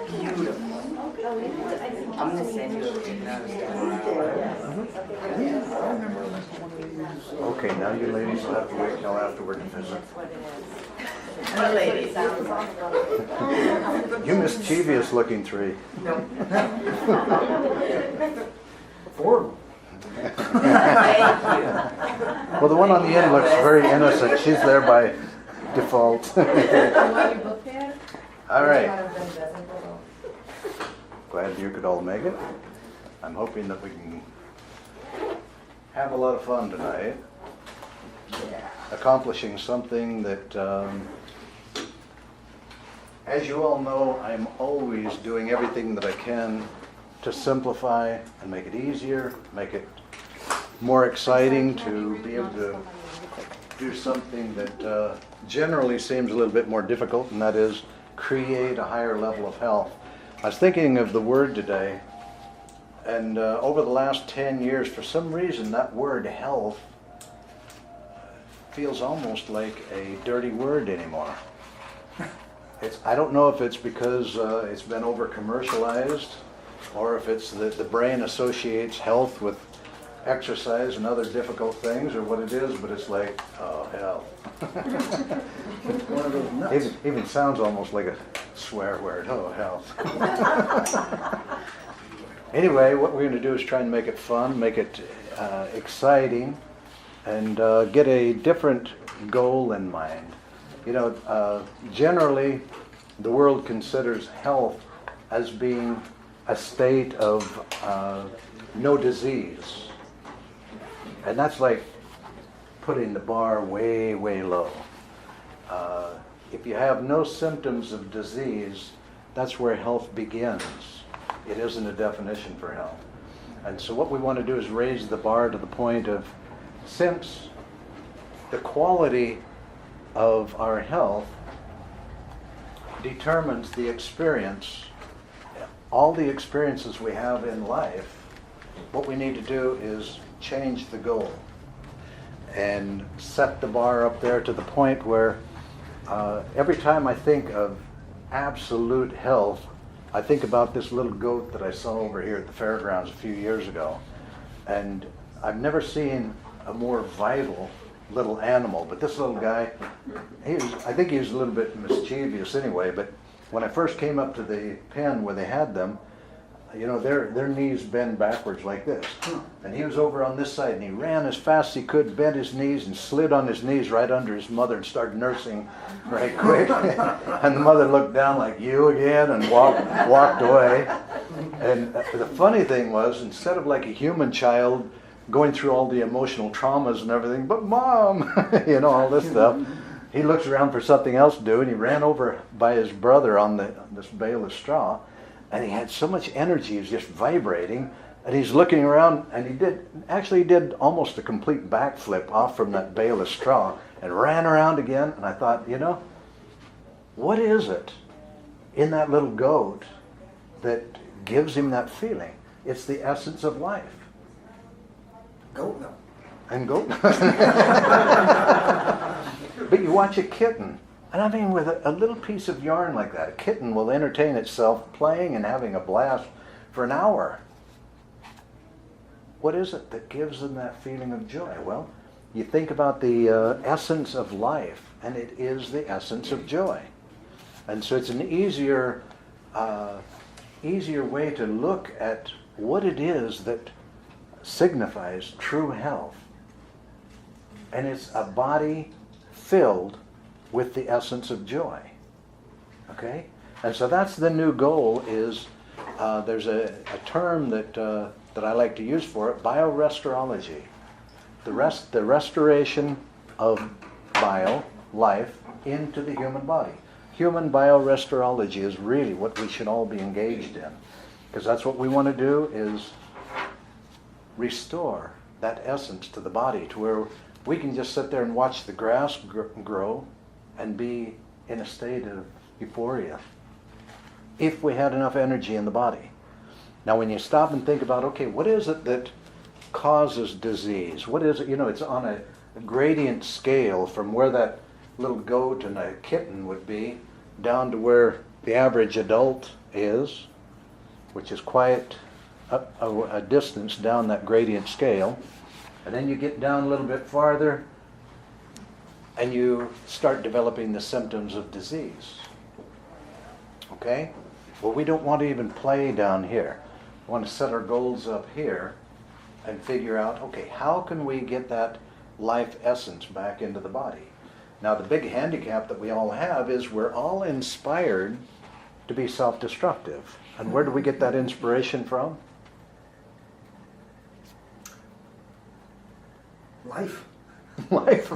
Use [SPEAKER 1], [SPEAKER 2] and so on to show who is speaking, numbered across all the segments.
[SPEAKER 1] Beautiful. I'm going to send you a picture.
[SPEAKER 2] Okay, now you ladies will have to wait till afterward to visit.
[SPEAKER 1] The ladies.
[SPEAKER 2] You mischievous looking three.
[SPEAKER 3] Four of them.
[SPEAKER 1] Thank you.
[SPEAKER 2] Well, the one on the end looks very innocent. She's there by default. All right. Glad you could all make it. I'm hoping that we can have a lot of fun tonight. Accomplishing something that, as you all know, I'm always doing everything that I can to simplify and make it easier, make it more exciting, to be able to do something that generally seems a little bit more difficult, and that is create a higher level of health. I was thinking of the word today, and over the last 10 years, for some reason, that word health feels almost like a dirty word anymore. I don't know if it's because it's been over commercialized, or if it's that the brain associates health with exercise and other difficult things, or what it is, but it's like, oh, hell.
[SPEAKER 3] One of those nuts.
[SPEAKER 2] Even sounds almost like a swear word, oh, hell. Anyway, what we're going to do is try and make it fun, make it exciting, and get a different goal in mind. You know, generally, the world considers health as being a state of no disease. And that's like putting the bar way, way low. If you have no symptoms of disease, that's where health begins. It isn't a definition for health. And so what we want to do is raise the bar to the point of, since the quality of our health determines the experience, all the experiences we have in life, what we need to do is change the goal and set the bar up there to the point where every time I think of absolute health, I think about this little goat that I saw over here at the fairgrounds a few years ago. And I've never seen a more vital little animal, but this little guy, I think he was a little bit mischievous anyway, but when I first came up to the pen where they had them, you know, their knees bend backwards like this. And he was over on this side, and he ran as fast as he could, bent his knees, and slid on his knees right under his mother and started nursing right quick. And the mother looked down like, you again, and walked away. And the funny thing was, instead of like a human child going through all the emotional traumas and everything, but Mom, you know, all this stuff, he looks around for something else to do, and he ran over by his brother on this bale of straw. And he had so much energy, he was just vibrating, and he's looking around, and he did almost a complete backflip off from that bale of straw and ran around again. And I thought, you know, what is it in that little goat that gives him that feeling? It's the essence of life.
[SPEAKER 3] Goat milk.
[SPEAKER 2] And goat. But you watch a kitten, and I mean, with a little piece of yarn like that, a kitten will entertain itself playing and having a blast for an hour. What is it that gives them that feeling of joy? Well, you think about the essence of life, and it is the essence of joy. And so it's an easier way to look at what it is that signifies true health. And it's a body filled with the essence of joy. Okay? And so that's the new goal is, there's a term that I like to use for it, biorestaurology. The restoration of life into the human body. Human biorestaurology is really what we should all be engaged in. Because that's what we want to do, is restore that essence to the body, to where we can just sit there and watch the grass grow and be in a state of euphoria if we had enough energy in the body. Now when you stop and think about, okay, what is it that causes disease? What is it? You know, it's on a gradient scale from where that little goat and a kitten would be down to where the average adult is, which is quite a distance down that gradient scale. And then you get down a little bit farther and you start developing the symptoms of disease. Okay? Well, we don't want to even play down here. We want to set our goals up here and figure out, okay, how can we get that life essence back into the body? Now, the big handicap that we all have is we're all inspired to be self-destructive. And where do we get that inspiration from?
[SPEAKER 3] Life.
[SPEAKER 2] Life.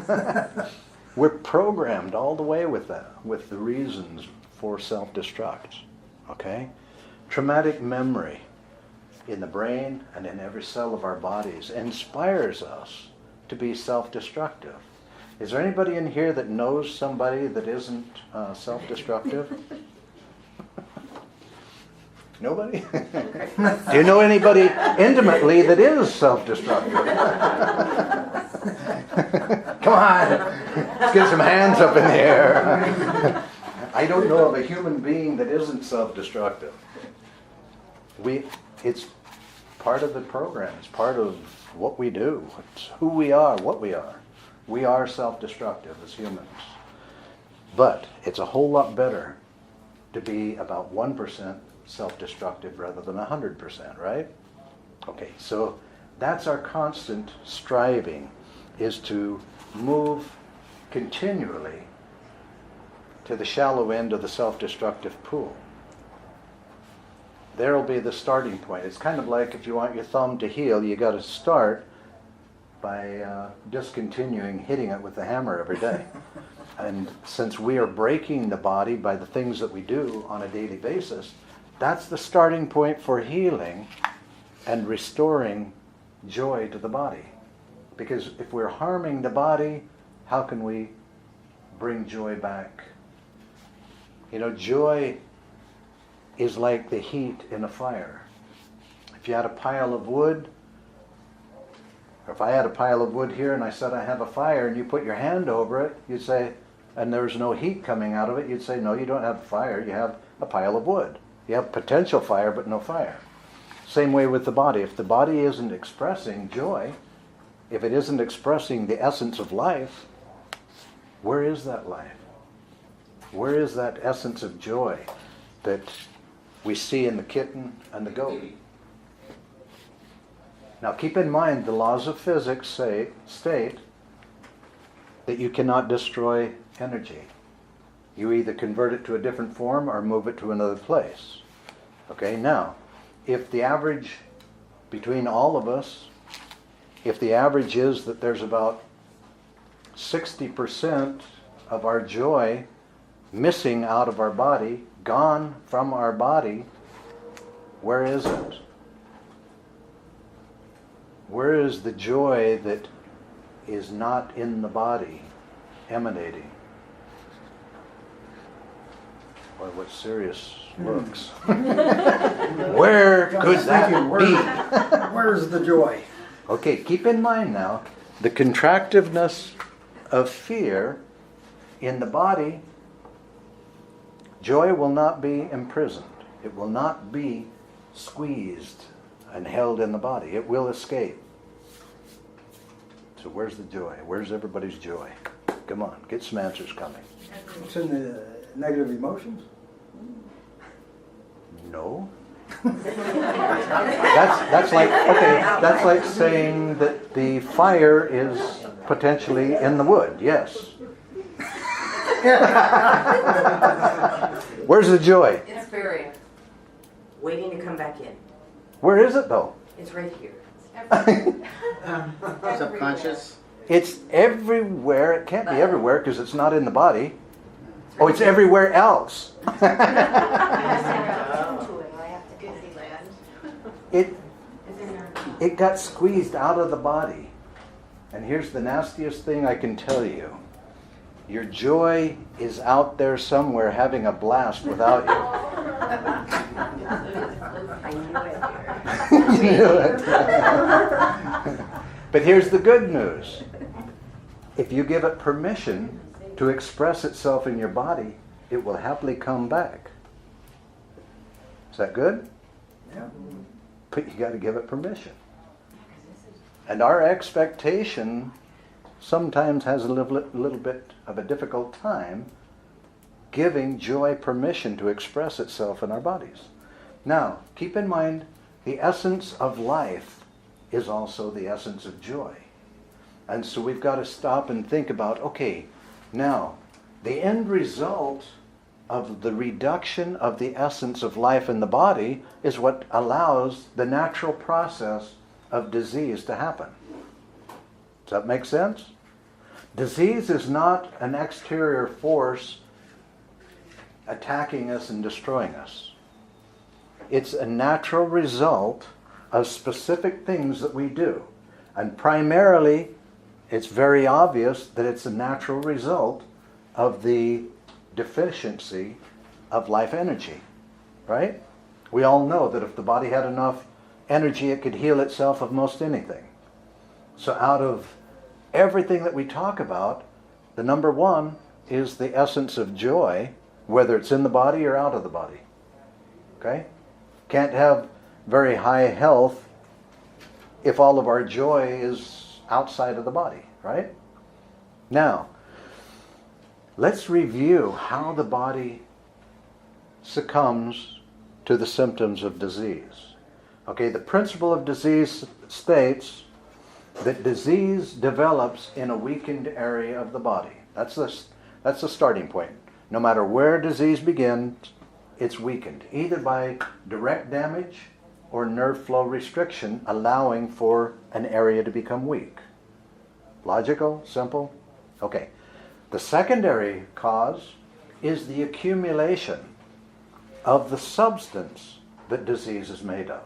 [SPEAKER 2] We're programmed all the way with that, with the reasons for self-destruct. Okay? Traumatic memory in the brain and in every cell of our bodies inspires us to be self-destructive. Is there anybody in here that knows somebody that isn't self-destructive? Nobody? Do you know anybody intimately that is self-destructive? Come on, let's get some hands up in the air. I don't know of a human being that isn't self-destructive. It's part of the program. It's part of what we do. It's who we are, what we are. We are self-destructive as humans. But it's a whole lot better to be about 1% self-destructive rather than 100%, right? Okay, so that's our constant striving, is to move continually to the shallow end of the self-destructive pool. There'll be the starting point. It's kind of like if you want your thumb to heal, you got to start by discontinuing hitting it with the hammer every day. And since we are breaking the body by the things that we do on a daily basis, that's the starting point for healing and restoring joy to the body. Because if we're harming the body, how can we bring joy back? You know, joy is like the heat in a fire. If you had a pile of wood, or if I had a pile of wood here and I said I have a fire and you put your hand over it, you'd say, and there's no heat coming out of it, you'd say, no, you don't have a fire, you have a pile of wood. You have potential fire, but no fire. Same way with the body. If the body isn't expressing joy, if it isn't expressing the essence of life, where is that life? Where is that essence of joy that we see in the kitten and the goat? Now keep in mind, the laws of physics state that you cannot destroy energy. You either convert it to a different form or move it to another place. Okay, now, if the average between all of us, if the average is that there's about 60% of our joy missing out of our body, gone from our body, where is it? Where is the joy that is not in the body emanating? Boy, what serious looks. Where could that be?
[SPEAKER 3] Where's the joy?
[SPEAKER 2] Okay, keep in mind now, the contractiveness of fear in the body, joy will not be imprisoned. It will not be squeezed and held in the body. It will escape. So where's the joy? Where's everybody's joy? Come on, get some answers coming.
[SPEAKER 3] It's in the negative emotions?
[SPEAKER 2] No. That's like saying that the fire is potentially in the wood. Yes. Where's the joy?
[SPEAKER 1] It's buried, waiting to come back in.
[SPEAKER 2] Where is it though?
[SPEAKER 1] It's right here.
[SPEAKER 4] Subconscious?
[SPEAKER 2] It's everywhere. It can't be everywhere because it's not in the body. Oh, it's everywhere else. It got squeezed out of the body. And here's the nastiest thing I can tell you. Your joy is out there somewhere having a blast without you.
[SPEAKER 1] I knew it.
[SPEAKER 2] You knew it. But here's the good news. If you give it permission to express itself in your body, it will happily come back. that good?
[SPEAKER 3] Yeah.
[SPEAKER 2] But you got to give it permission. And our expectation sometimes has a little bit of a difficult time giving joy permission to express itself in our bodies. Now, keep in mind, the essence of life is also the essence of joy. And so we've got to stop and think about, okay, now, the end result of the reduction of the essence of life in the body is what allows the natural process of disease to happen. Does that make sense? Disease is not an exterior force attacking us and destroying us. It's a natural result of specific things that we do. And primarily, it's very obvious that it's a natural result of the deficiency of life energy, right? We all know that if the body had enough energy, it could heal itself of most anything. So out of everything that we talk about, the number one is the essence of joy, whether it's in the body or out of the body. Okay? Can't have very high health if all of our joy is outside of the body, right? Now, let's review how the body succumbs to the symptoms of disease. Okay, the principle of disease states that disease develops in a weakened area of the body. That's the starting point. No matter where disease begins, it's weakened, either by direct damage or nerve flow restriction, allowing for an area to become weak. Logical? Simple? Okay. The secondary cause is the accumulation of the substance that disease is made of.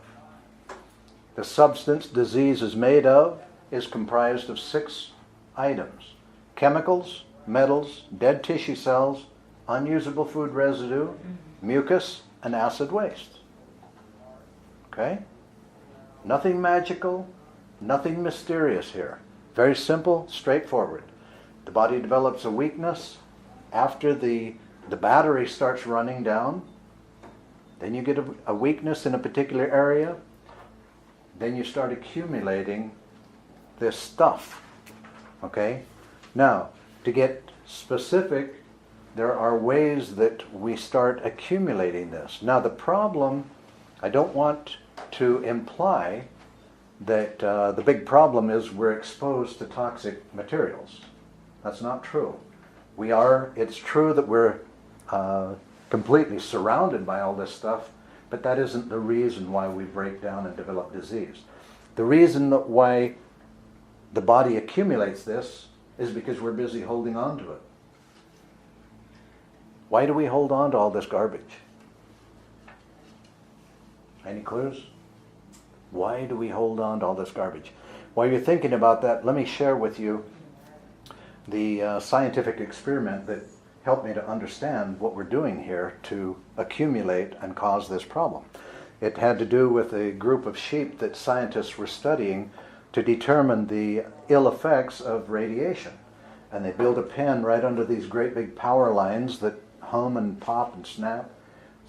[SPEAKER 2] The substance disease is made of is comprised of 6 items: chemicals, metals, dead tissue cells, unusable food residue, mucus, and acid waste. Okay? Nothing magical, nothing mysterious here. Very simple, straightforward. The body develops a weakness after the battery starts running down. Then you get a weakness in a particular area. Then you start accumulating this stuff. Okay? Now, to get specific, there are ways that we start accumulating this. Now, the problem, I don't want to imply that the big problem is we're exposed to toxic materials. That's not true. It's true that we're completely surrounded by all this stuff, but that isn't the reason why we break down and develop disease. The reason why the body accumulates this is because we're busy holding on to it. Why do we hold on to all this garbage? Any clues? Why do we hold on to all this garbage? While you're thinking about that, let me share with you the scientific experiment that helped me to understand what we're doing here to accumulate and cause this problem. It had to do with a group of sheep that scientists were studying to determine the ill effects of radiation. And they built a pen right under these great big power lines that hum and pop and snap.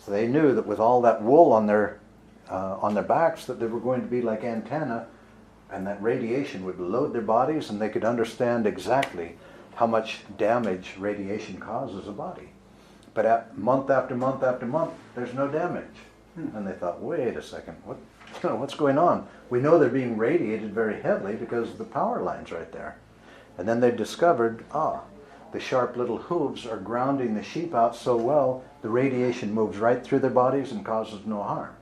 [SPEAKER 2] So they knew that with all that wool on their backs that they were going to be like antenna, and that radiation would load their bodies, and they could understand exactly how much damage radiation causes a body. But month after month after month, there's no damage. And they thought, wait a second, what's going on? We know they're being radiated very heavily because of the power line's right there. And then they discovered, the sharp little hooves are grounding the sheep out so well, the radiation moves right through their bodies and causes no harm.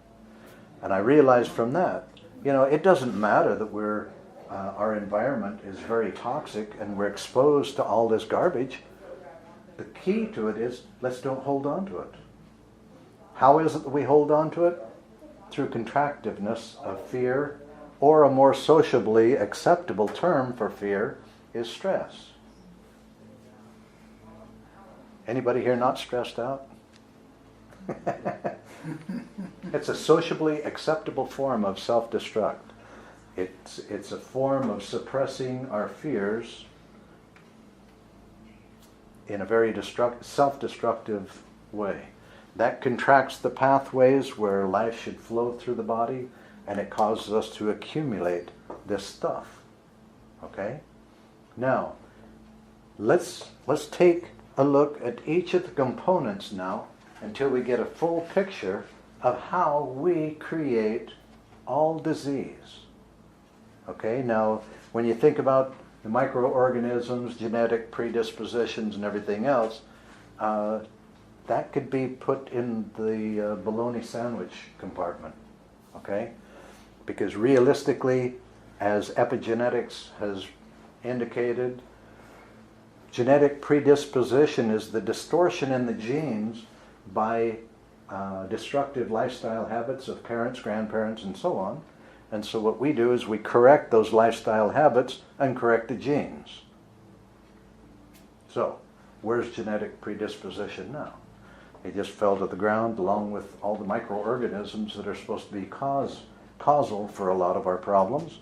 [SPEAKER 2] And I realized from that, it doesn't matter that our environment is very toxic and we're exposed to all this garbage. The key to it is, let's don't hold on to it. How is it that we hold on to it? Through contractiveness of fear, or a more sociably acceptable term for fear is stress. Anybody here not stressed out? It's a sociably acceptable form of self-destruct. It's a form of suppressing our fears in a very self-destructive way. That contracts the pathways where life should flow through the body, and it causes us to accumulate this stuff. Okay? Now, let's take a look at each of the components now until we get a full picture of how we create all disease. Okay? Now, when you think about the microorganisms, genetic predispositions, and everything else, that could be put in the bologna sandwich compartment. Okay? Because realistically, as epigenetics has indicated, genetic predisposition is the distortion in the genes by destructive lifestyle habits of parents, grandparents, and so on. And so what we do is we correct those lifestyle habits and correct the genes. So, where's genetic predisposition now? It just fell to the ground along with all the microorganisms that are supposed to be causal for a lot of our problems.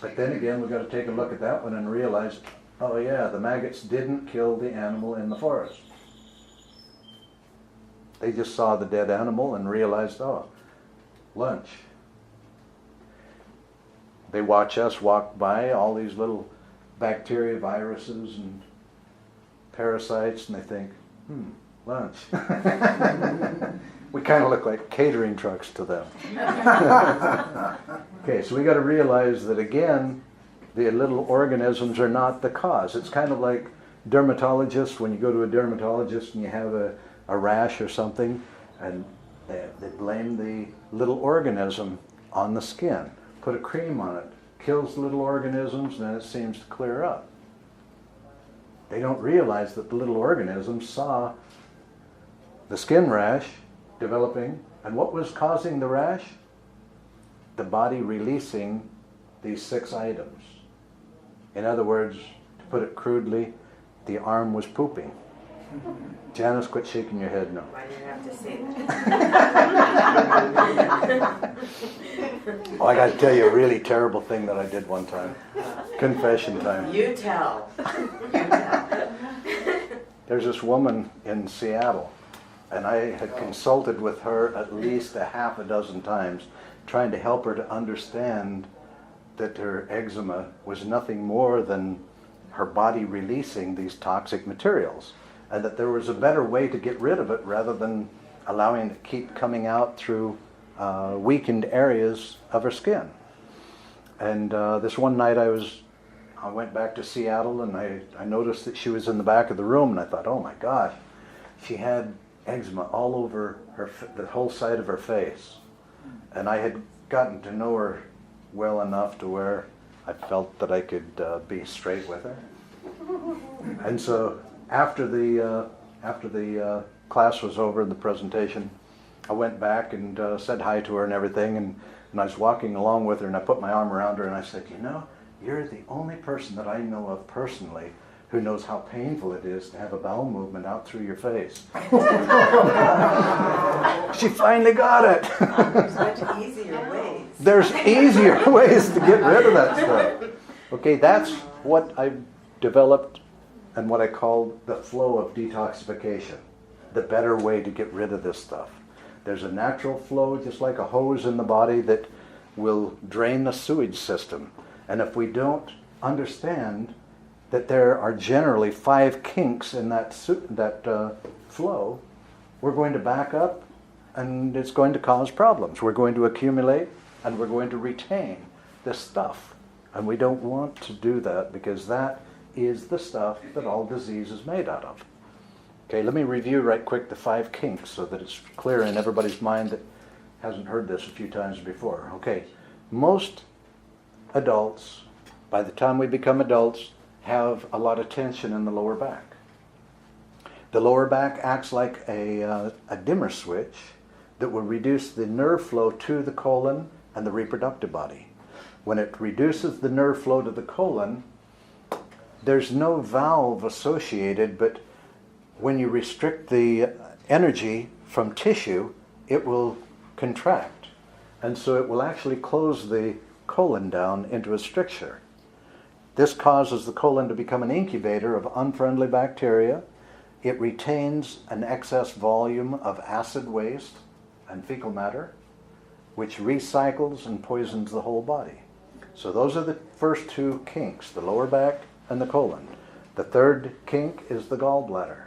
[SPEAKER 2] But then again, we've got to take a look at that one and realize, oh yeah, the maggots didn't kill the animal in the forest. They just saw the dead animal and realized, oh, lunch. They watch us walk by, all these little bacteria, viruses, and parasites, and they think, lunch. We kind of look like catering trucks to them. Okay, so we got to realize that again, the little organisms are not the cause. It's kind of like dermatologists, when you go to a dermatologist and you have a rash or something, and they blame the little organism on the skin. Put a cream on it, kills the little organisms, and then it seems to clear up. They don't realize that the little organisms saw the skin rash developing, and what was causing the rash? The body releasing these 6 items. In other words, to put it crudely, the arm was pooping. Janice, quit shaking your head no.
[SPEAKER 1] Why do you have to say that?
[SPEAKER 2] Oh, I got to tell you a really terrible thing that I did one time. Confession time.
[SPEAKER 1] You tell.
[SPEAKER 2] There's this woman in Seattle, and I had consulted with her at least a half a dozen times, trying to help her to understand that her eczema was nothing more than her body releasing these toxic materials, and that there was a better way to get rid of it rather than allowing it to keep coming out through weakened areas of her skin. And this one night I went back to Seattle, and I noticed that she was in the back of the room, and I thought, oh my gosh, she had eczema all over the whole side of her face. And I had gotten to know her well enough to where I felt that I could be straight with her. And so after the class was over and the presentation, I went back and said hi to her and everything, and I was walking along with her, and I put my arm around her and I said, you know, you're the only person that I know of personally who knows how painful it is to have a bowel movement out through your face. She finally got it.
[SPEAKER 1] There's much easier ways.
[SPEAKER 2] There's easier ways to get rid of that stuff. Okay, that's what I've developed and what I call the flow of detoxification. The better way to get rid of this stuff. There's a natural flow, just like a hose in the body, that will drain the sewage system. And if we don't understand that there are generally 5 kinks in that flow, we're going to back up, and it's going to cause problems. We're going to accumulate, and we're going to retain this stuff. And we don't want to do that, because that is the stuff that all disease is made out of. Okay, let me review right quick the 5 kinks so that it's clear in everybody's mind that hasn't heard this a few times before. Okay, most adults, by the time we become adults, have a lot of tension in the lower back. The lower back acts like a dimmer switch that will reduce the nerve flow to the colon and the reproductive body. When it reduces the nerve flow to the colon, there's no valve associated, but when you restrict the energy from tissue, it will contract. And so it will actually close the colon down into a stricture. This causes the colon to become an incubator of unfriendly bacteria, it retains an excess volume of acid waste and fecal matter, which recycles and poisons the whole body. So those are the first two kinks, the lower back and the colon. The third kink is the gallbladder,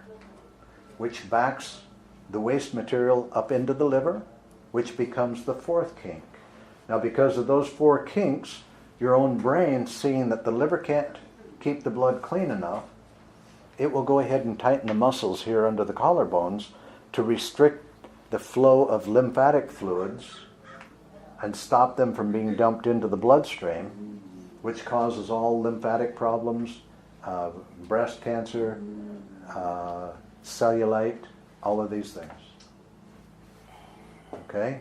[SPEAKER 2] which backs the waste material up into the liver, which becomes the fourth kink. Now, because of those four kinks, your own brain, seeing that the liver can't keep the blood clean enough, it will go ahead and tighten the muscles here under the collarbones to restrict the flow of lymphatic fluids and stop them from being dumped into the bloodstream, which causes all lymphatic problems, breast cancer, cellulite, all of these things. Okay?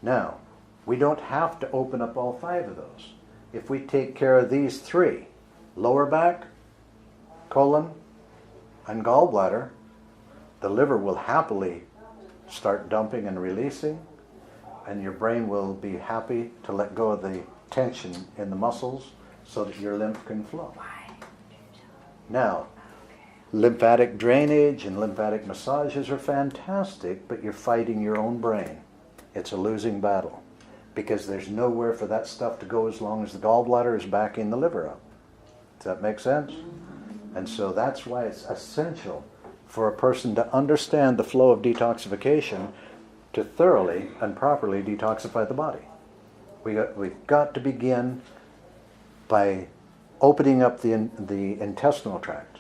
[SPEAKER 2] Now, we don't have to open up all five of those. If we take care of these three, lower back, colon, and gallbladder, the liver will happily start dumping and releasing, and your brain will be happy to let go of the tension in the muscles so that your lymph can flow. Now, lymphatic drainage and lymphatic massages are fantastic, but you're fighting your own brain. It's a losing battle because there's nowhere for that stuff to go as long as the gallbladder is backing the liver up. Does that make sense? And so that's why it's essential for a person to understand the flow of detoxification to thoroughly and properly detoxify the body. We've got to begin by opening up the intestinal tract.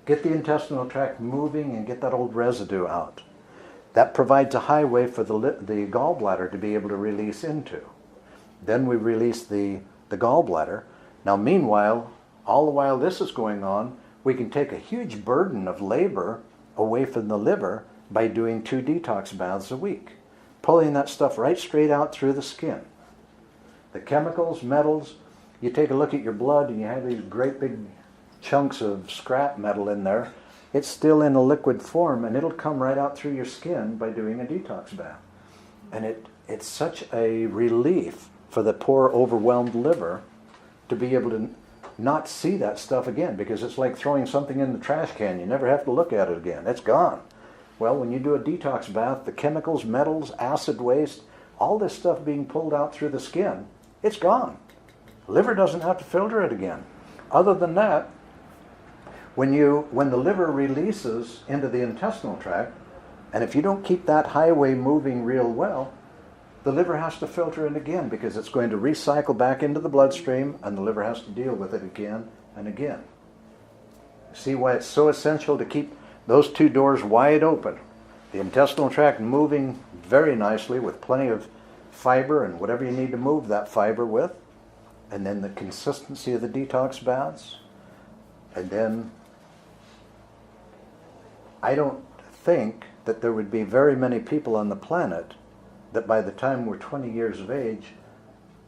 [SPEAKER 2] Get the intestinal tract moving and get that old residue out. That provides a highway for the gallbladder to be able to release into. Then we release the gallbladder. Now meanwhile, all the while this is going on, we can take a huge burden of labor away from the liver by doing 2 detox baths a week, pulling that stuff right straight out through the skin. The chemicals, metals, you take a look at your blood and you have these great big chunks of scrap metal in there. It's still in a liquid form and it'll come right out through your skin by doing a detox bath. And it's such a relief for the poor overwhelmed liver to be able to not see that stuff again, because it's like throwing something in the trash can. You never have to look at it again. It's gone. Well, when you do a detox bath, the chemicals, metals, acid waste, all this stuff being pulled out through the skin, it's gone. The liver doesn't have to filter it again. Other than that, when the liver releases into the intestinal tract, and if you don't keep that highway moving real well, the liver has to filter it again because it's going to recycle back into the bloodstream and the liver has to deal with it again and again. See why it's so essential to keep those 2 doors wide open. The intestinal tract moving very nicely with plenty of fiber and whatever you need to move that fiber with. And then the consistency of the detox baths. And then I don't think that there would be very many people on the planet that by the time we're 20 years of age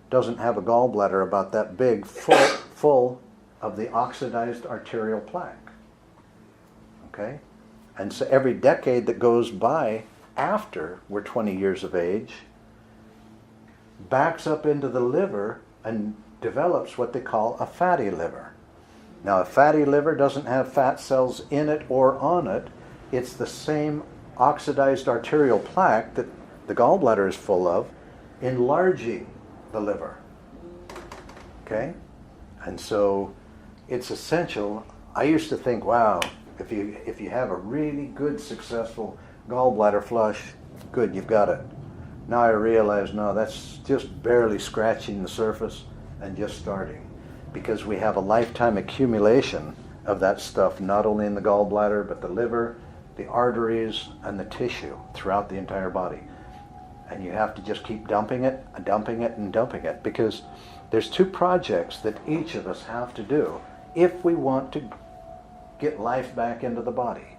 [SPEAKER 2] doesn't have a gallbladder about that big full of the oxidized arterial plaque. Okay? And so every decade that goes by after we're 20 years of age backs up into the liver and develops what they call a fatty liver. Now, a fatty liver doesn't have fat cells in it or on it. It's the same oxidized arterial plaque that the gallbladder is full of, enlarging the liver. Okay? And so it's essential. I used to think, wow, if you have a really good, successful gallbladder flush, good, you've got it. Now I realize, no, that's just barely scratching the surface and just starting. Because we have a lifetime accumulation of that stuff, not only in the gallbladder, but the liver, the arteries, and the tissue throughout the entire body. And you have to just keep dumping it, and dumping it, and dumping it, because there's 2 projects that each of us have to do if we want to get life back into the body.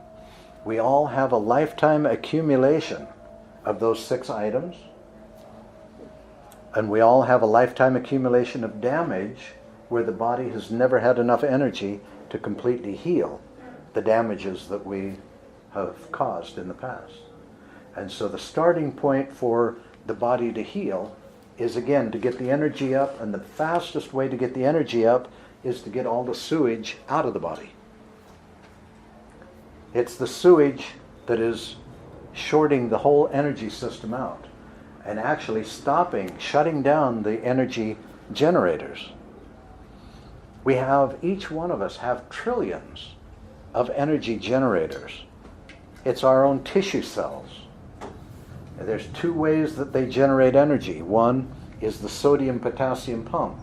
[SPEAKER 2] We all have a lifetime accumulation of those 6 items, and we all have a lifetime accumulation of damage where the body has never had enough energy to completely heal the damages that we have caused in the past. And so the starting point for the body to heal is, again, to get the energy up, and the fastest way to get the energy up is to get all the sewage out of the body. It's the sewage that is shorting the whole energy system out and actually shutting down the energy generators. We have, each one of us have trillions of energy generators. It's our own tissue cells. There's two ways that they generate energy. One is the sodium-potassium pump,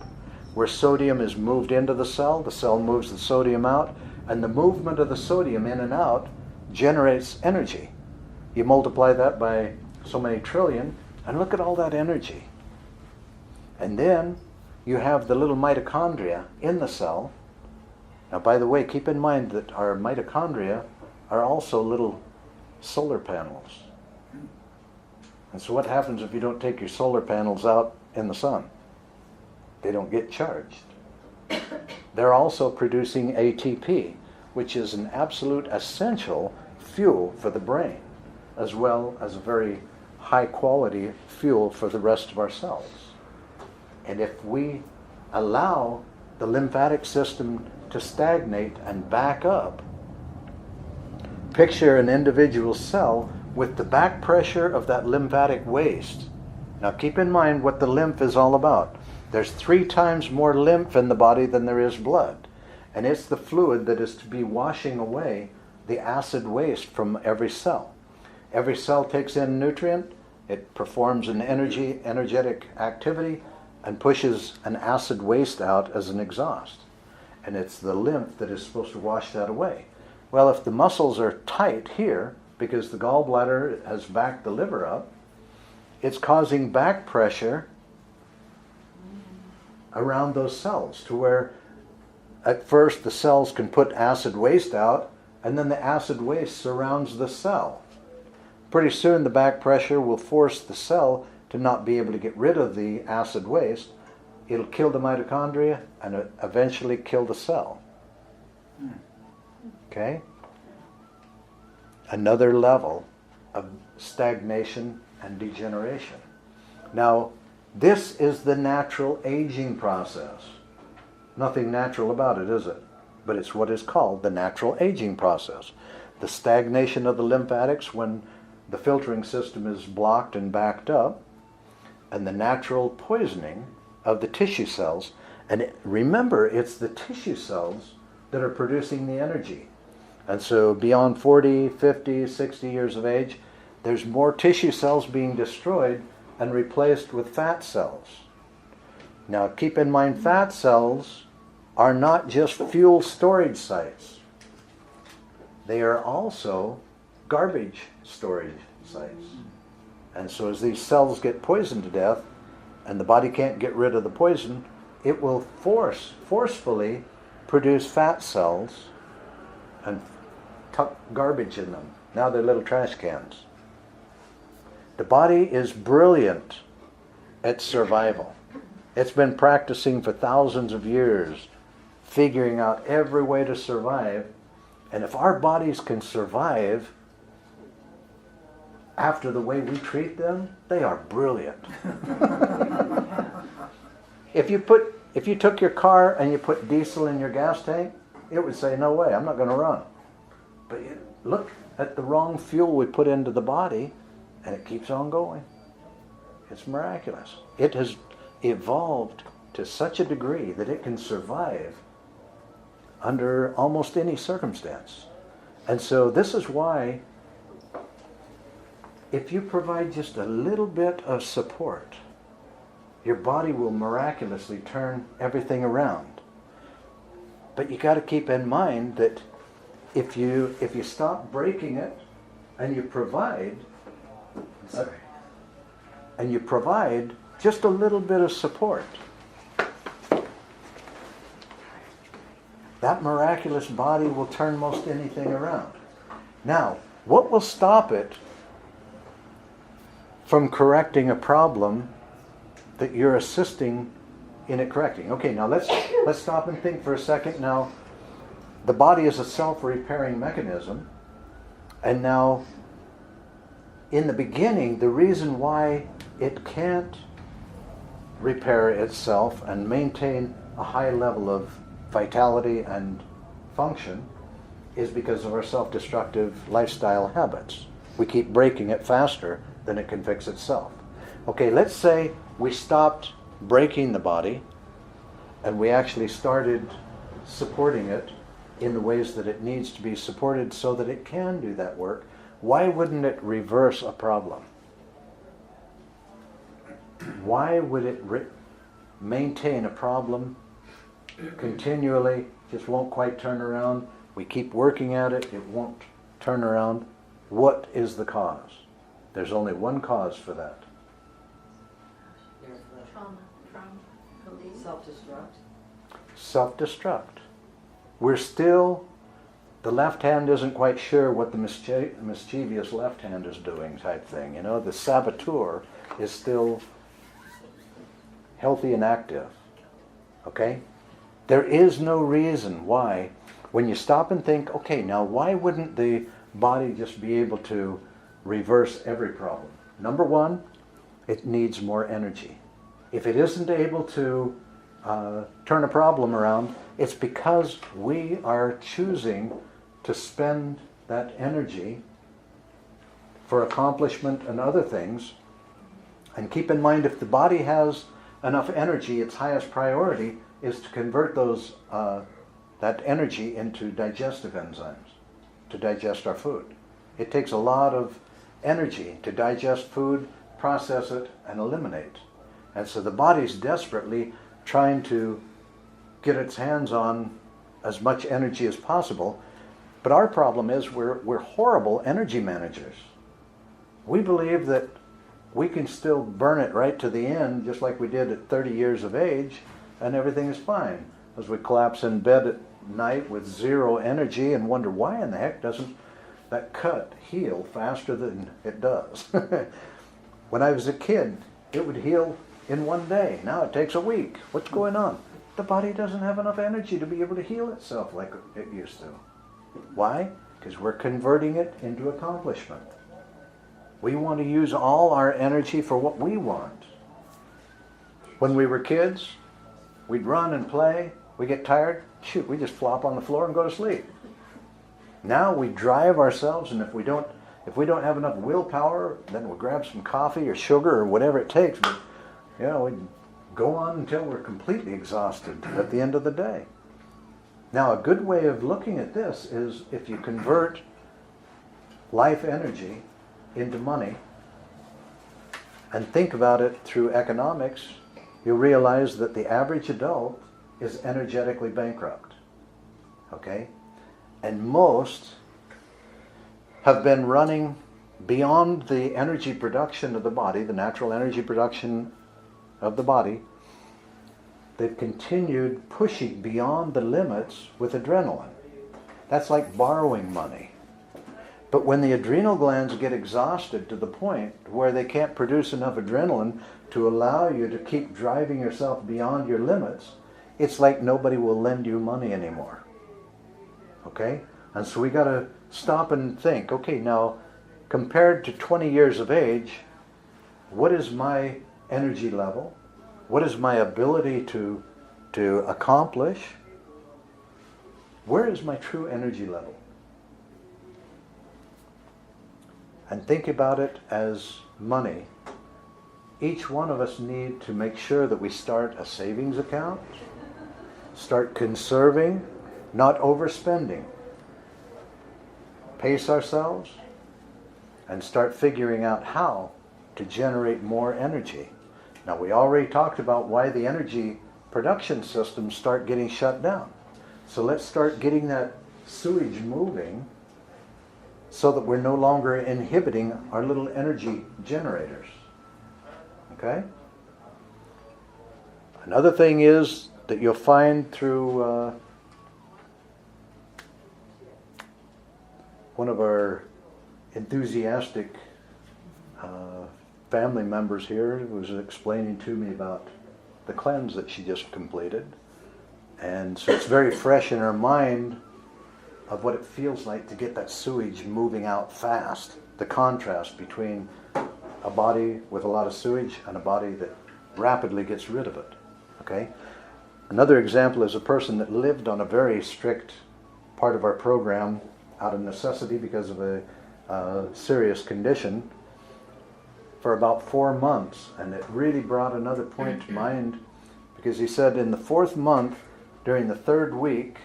[SPEAKER 2] where sodium is moved into the cell moves the sodium out, and the movement of the sodium in and out generates energy. You multiply that by so many trillion, and look at all that energy. And then you have the little mitochondria in the cell. Now, by the way, keep in mind that our mitochondria are also little solar panels. And so what happens if you don't take your solar panels out in the sun? They don't get charged. They're also producing ATP, which is an absolute essential fuel for the brain, as well as a very high quality fuel for the rest of our cells. And if we allow the lymphatic system to stagnate and back up, picture an individual cell with the back pressure of that lymphatic waste. Now keep in mind what the lymph is all about. There's 3 times more lymph in the body than there is blood. And it's the fluid that is to be washing away the acid waste from every cell. Every cell takes in nutrient, it performs an energetic activity, and pushes an acid waste out as an exhaust. And it's the lymph that is supposed to wash that away. Well, if the muscles are tight here, because the gallbladder has backed the liver up, it's causing back pressure around those cells to where at first the cells can put acid waste out, and then the acid waste surrounds the cell. Pretty soon the back pressure will force the cell to not be able to get rid of the acid waste. It'll kill the mitochondria and eventually kill the cell. Okay? Another level of stagnation and degeneration. Now, this is the natural aging process. Nothing natural about it, is it? But it's what is called the natural aging process. The stagnation of the lymphatics when the filtering system is blocked and backed up, and the natural poisoning of the tissue cells. And remember, it's the tissue cells that are producing the energy. And so beyond 40, 50, 60 years of age, there's more tissue cells being destroyed and replaced with fat cells. Now keep in mind, fat cells are not just fuel storage sites. They are also garbage storage sites. And so as these cells get poisoned to death, and the body can't get rid of the poison, it will forcefully produce fat cells and tuck garbage in them. Now they're little trash cans. The body is brilliant at survival. It's been practicing for thousands of years, figuring out every way to survive. And if our bodies can survive after the way we treat them, they are brilliant. If you took your car and you put diesel in your gas tank, it would say, no way, I'm not going to run. But look at the wrong fuel we put into the body, and it keeps on going. It's miraculous. It has evolved to such a degree that it can survive under almost any circumstance. And so this is why, if you provide just a little bit of support, your body will miraculously turn everything around. But you got to keep in mind that if you stop breaking it and you provide just a little bit of support, that miraculous body will turn most anything around. Now, what will stop it from correcting a problem that you're assisting in it correcting? Okay, now let's stop and think for a second. Now, the body is a self-repairing mechanism, and now in the beginning, the reason why it can't repair itself and maintain a high level of vitality and function is because of our self-destructive lifestyle habits. We keep breaking it faster than it can fix itself. Okay, let's say we stopped breaking the body and we actually started supporting it in the ways that it needs to be supported so that it can do that work. Why wouldn't it reverse a problem? Why would it maintain a problem continually, just won't quite turn around? We keep working at it, it won't turn around. What is the cause? There's only one cause for that.
[SPEAKER 1] Trauma, belief, self-destruct.
[SPEAKER 2] Self-destruct. We're still, the left hand isn't quite sure what the mischievous left hand is doing type thing. You know, the saboteur is still healthy and active. Okay? There is no reason why, when you stop and think, okay, now why wouldn't the body just be able to reverse every problem? Number one, it needs more energy. If it isn't able to turn a problem around, it's because we are choosing to spend that energy for accomplishment and other things. And keep in mind, if the body has enough energy, its highest priority is to convert that energy into digestive enzymes to digest our food. It takes a lot of energy to digest food, process it, and eliminate. And so the body's desperately trying to get its hands on as much energy as possible. But our problem is we're horrible energy managers. We believe that we can still burn it right to the end, just like we did at 30 years of age, and everything is fine. As we collapse in bed at night with zero energy and wonder why in the heck doesn't that cut heal faster than it does. When I was a kid, it would heal in one day. Now it takes a week. What's going on? The body doesn't have enough energy to be able to heal itself like it used to. Why? Because we're converting it into accomplishment. We want to use all our energy for what we want. When we were kids, we'd run and play. We get tired, shoot, we just flop on the floor and go to sleep. Now we drive ourselves, and if we don't have enough willpower, then we'll grab some coffee or sugar or whatever it takes. But we go on until we're completely exhausted at the end of the day. Now, a good way of looking at this is if you convert life energy into money and think about it through economics, you'll realize that the average adult is energetically bankrupt. Okay? And most have been running beyond the energy production of the body, the natural energy production of the body. They've continued pushing beyond the limits with adrenaline. That's like borrowing money. But when the adrenal glands get exhausted to the point where they can't produce enough adrenaline to allow you to keep driving yourself beyond your limits, it's like nobody will lend you money anymore. Okay? And so we got to stop and think, okay, now compared to 20 years of age, what is my energy level? What is my ability to accomplish? Where is my true energy level? And think about it as money. Each one of us need to make sure that we start a savings account, start conserving, not overspending. Pace ourselves and start figuring out how to generate more energy. Now, we already talked about why the energy production systems start getting shut down. So let's start getting that sewage moving so that we're no longer inhibiting our little energy generators. Okay? Another thing is that you'll find through one of our enthusiastic family members here was explaining to me about the cleanse that she just completed. And so it's very fresh in her mind of what it feels like to get that sewage moving out fast. The contrast between a body with a lot of sewage and a body that rapidly gets rid of it. Okay? Another example is a person that lived on a very strict part of our program out of necessity because of a serious condition for about 4 months. And it really brought another point to mind, because he said in the 4th month, during the 3rd week,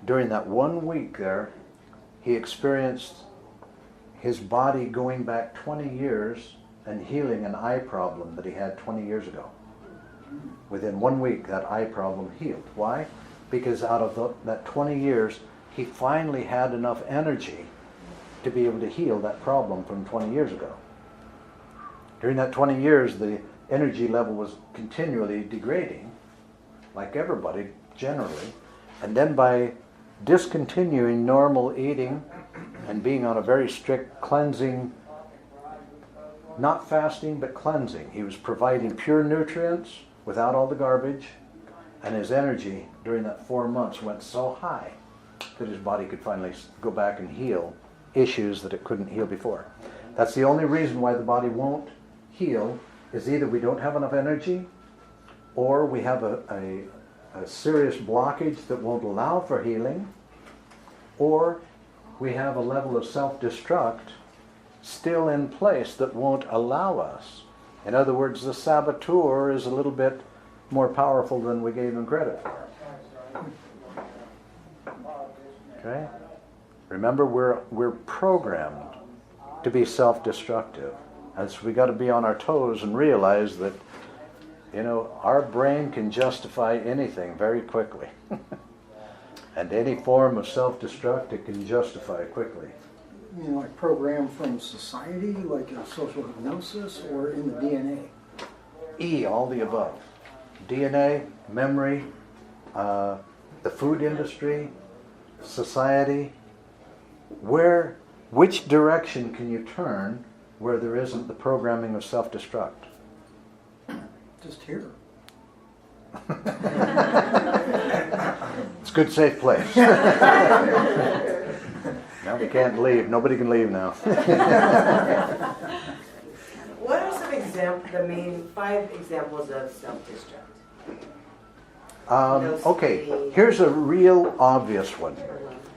[SPEAKER 2] during that 1 week there, he experienced his body going back 20 years and healing an eye problem that he had 20 years ago. Within 1 week, that eye problem healed. Why? Because out of that 20 years, he finally had enough energy to be able to heal that problem from 20 years ago. During that 20 years, the energy level was continually degrading, like everybody generally. And then by discontinuing normal eating and being on a very strict cleansing, not fasting, but cleansing, he was providing pure nutrients without all the garbage, and his energy during that 4 months went so high that his body could finally go back and heal issues that it couldn't heal before. That's the only reason why the body won't heal, is either we don't have enough energy, or we have a serious blockage that won't allow for healing, or we have a level of self-destruct still in place that won't allow us. In other words, the saboteur is a little bit more powerful than we gave him credit for. Okay? Remember, we're programmed to be self-destructive. And so we got to be on our toes and realize that, our brain can justify anything very quickly. And any form of self-destruct, it can justify quickly.
[SPEAKER 3] You mean like programmed from society, like a social hypnosis, or in the DNA?
[SPEAKER 2] All the above. DNA, memory, the food industry, society. Which direction can you turn where there isn't the programming of self-destruct?
[SPEAKER 3] Just here.
[SPEAKER 2] It's a good, safe place. Now we can't leave. Nobody can leave now.
[SPEAKER 1] What are the main 5 examples of self-destruct?
[SPEAKER 2] Okay, here's a real obvious one.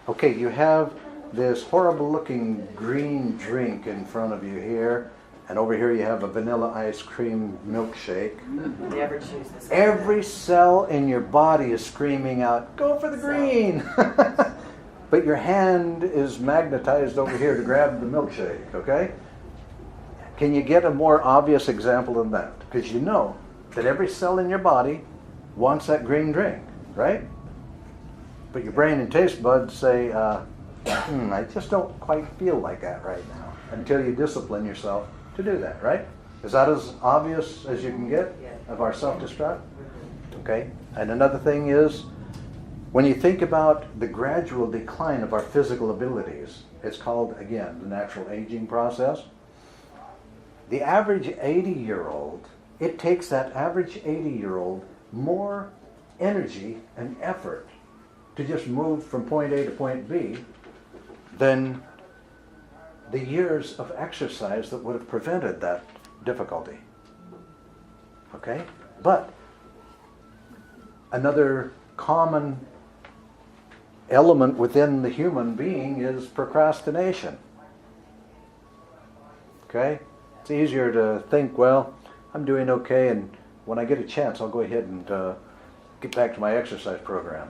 [SPEAKER 2] Okay, you have this horrible looking green drink in front of you here, and over here you have a vanilla ice cream milkshake.
[SPEAKER 1] Never choose this.
[SPEAKER 2] Every cell in your body is screaming out, "Go for the green!" But your hand is magnetized over here to grab the milkshake, okay? Can you get a more obvious example than that? Because you know that every cell in your body wants that green drink, right? But your brain and taste buds say, I just don't quite feel like that right now, until you discipline yourself to do that, right? Is that as obvious as you can get of our self-destruct? Okay. And another thing is, when you think about the gradual decline of our physical abilities, it's called, again, the natural aging process. The average 80-year-old, it takes that average 80-year-old more energy and effort to just move from point A to point B than the years of exercise that would have prevented that difficulty. Okay? But another common element within the human being is procrastination. Okay? It's easier to think, well, I'm doing okay, and when I get a chance, I'll go ahead and get back to my exercise program.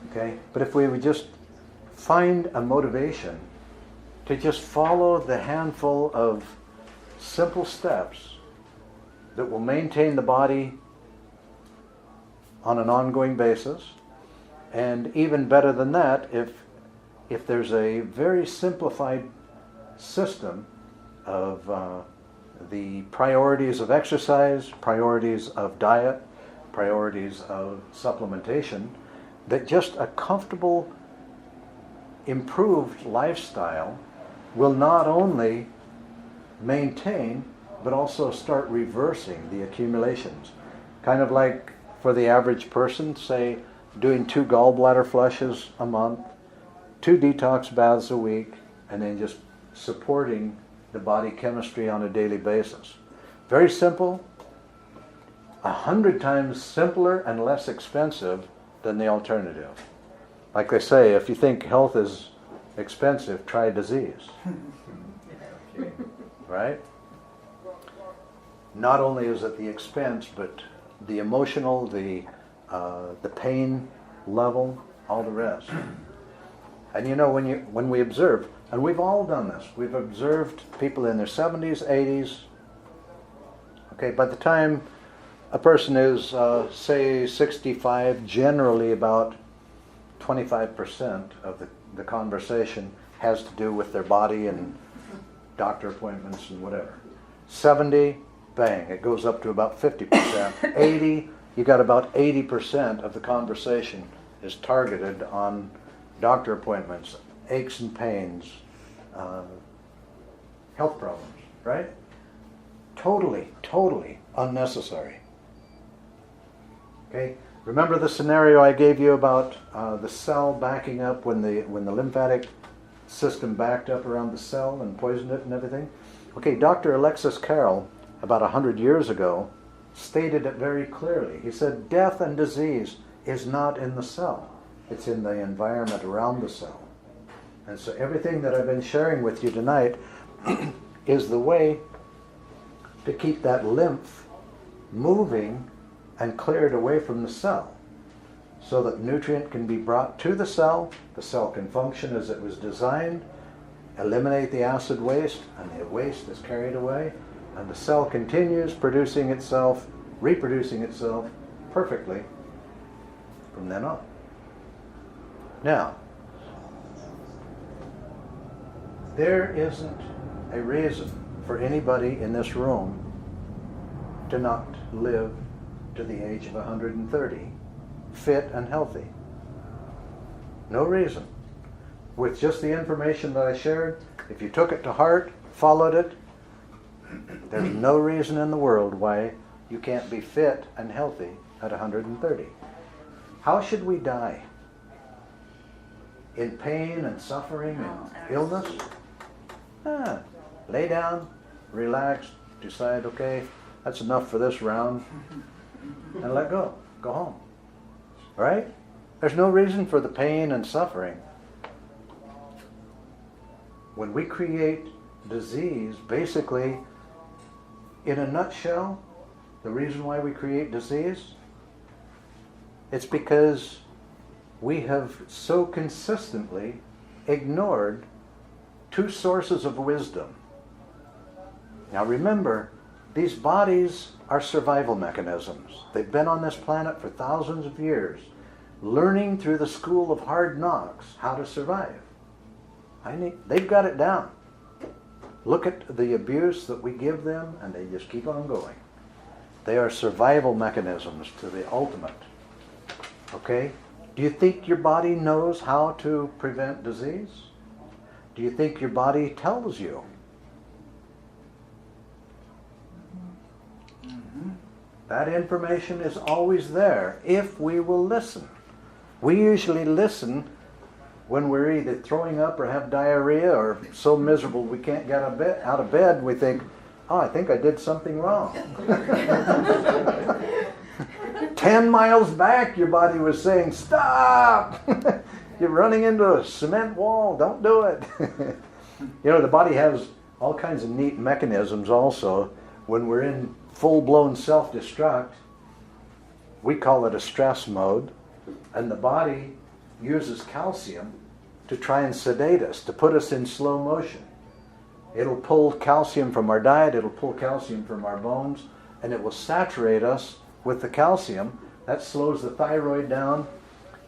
[SPEAKER 2] Okay? But if we would just find a motivation to just follow the handful of simple steps that will maintain the body on an ongoing basis, and even better than that, if there's a very simplified system of the priorities of exercise, priorities of diet, priorities of supplementation, that just a comfortable, improved lifestyle will not only maintain, but also start reversing the accumulations. Kind of like for the average person, say, doing 2 gallbladder flushes a month, 2 detox baths a week, and then just supporting the body chemistry on a daily basis. Very simple, 100 times simpler and less expensive than the alternative. Like they say, if you think health is expensive, try disease. Right? Not only is it the expense, but the emotional, the pain level, all the rest. And you know, when we observe, and we've all done this, we've observed people in their 70s, 80s. Okay, by the time a person is, say, 65, generally about 25% of the conversation has to do with their body and doctor appointments and whatever. 70, bang, it goes up to about 50%. 80, you got about 80% of the conversation is targeted on doctor appointments, aches and pains, health problems, right? Totally unnecessary. Okay, remember the scenario I gave you about the cell backing up when the lymphatic system backed up around the cell and poisoned it and everything? Okay, Dr. Alexis Carrel, about 100 years ago, stated it very clearly. He said, death and disease is not in the cell. It's in the environment around the cell. And so everything that I've been sharing with you tonight is the way to keep that lymph moving and cleared away from the cell so that nutrient can be brought to the cell can function as it was designed, eliminate the acid waste, and the waste is carried away, and the cell continues producing itself, reproducing itself perfectly from then on. Now, there isn't a reason for anybody in this room to not live to the age of 130, fit and healthy. No reason. With just the information that I shared, if you took it to heart, followed it, there's no reason in the world why you can't be fit and healthy at 130. How should we die? In pain and suffering and illness? Lay down, relax, decide, okay, that's enough for this round, and let go. Go home. Right? There's no reason for the pain and suffering. When we create disease, basically, in a nutshell, the reason why we create disease, it's because we have so consistently ignored two sources of wisdom. Now remember, these bodies are survival mechanisms. They've been on this planet for thousands of years, learning through the school of hard knocks how to survive. They've got it down. Look at the abuse that we give them, and they just keep on going. They are survival mechanisms to the ultimate. Okay? Do you think your body knows how to prevent disease? Do you think your body tells you? That information is always there if we will listen. We usually listen when we're either throwing up or have diarrhea or so miserable we can't get out of bed, we think, oh, I think I did something wrong. 10 miles back, your body was saying, stop! You're running into a cement wall. Don't do it. You know, the body has all kinds of neat mechanisms also. When we're in full-blown self-destruct, we call it a stress mode, and the body uses calcium to try and sedate us, to put us in slow motion. It'll pull calcium from our diet, it'll pull calcium from our bones, and it will saturate us with the calcium. That slows the thyroid down.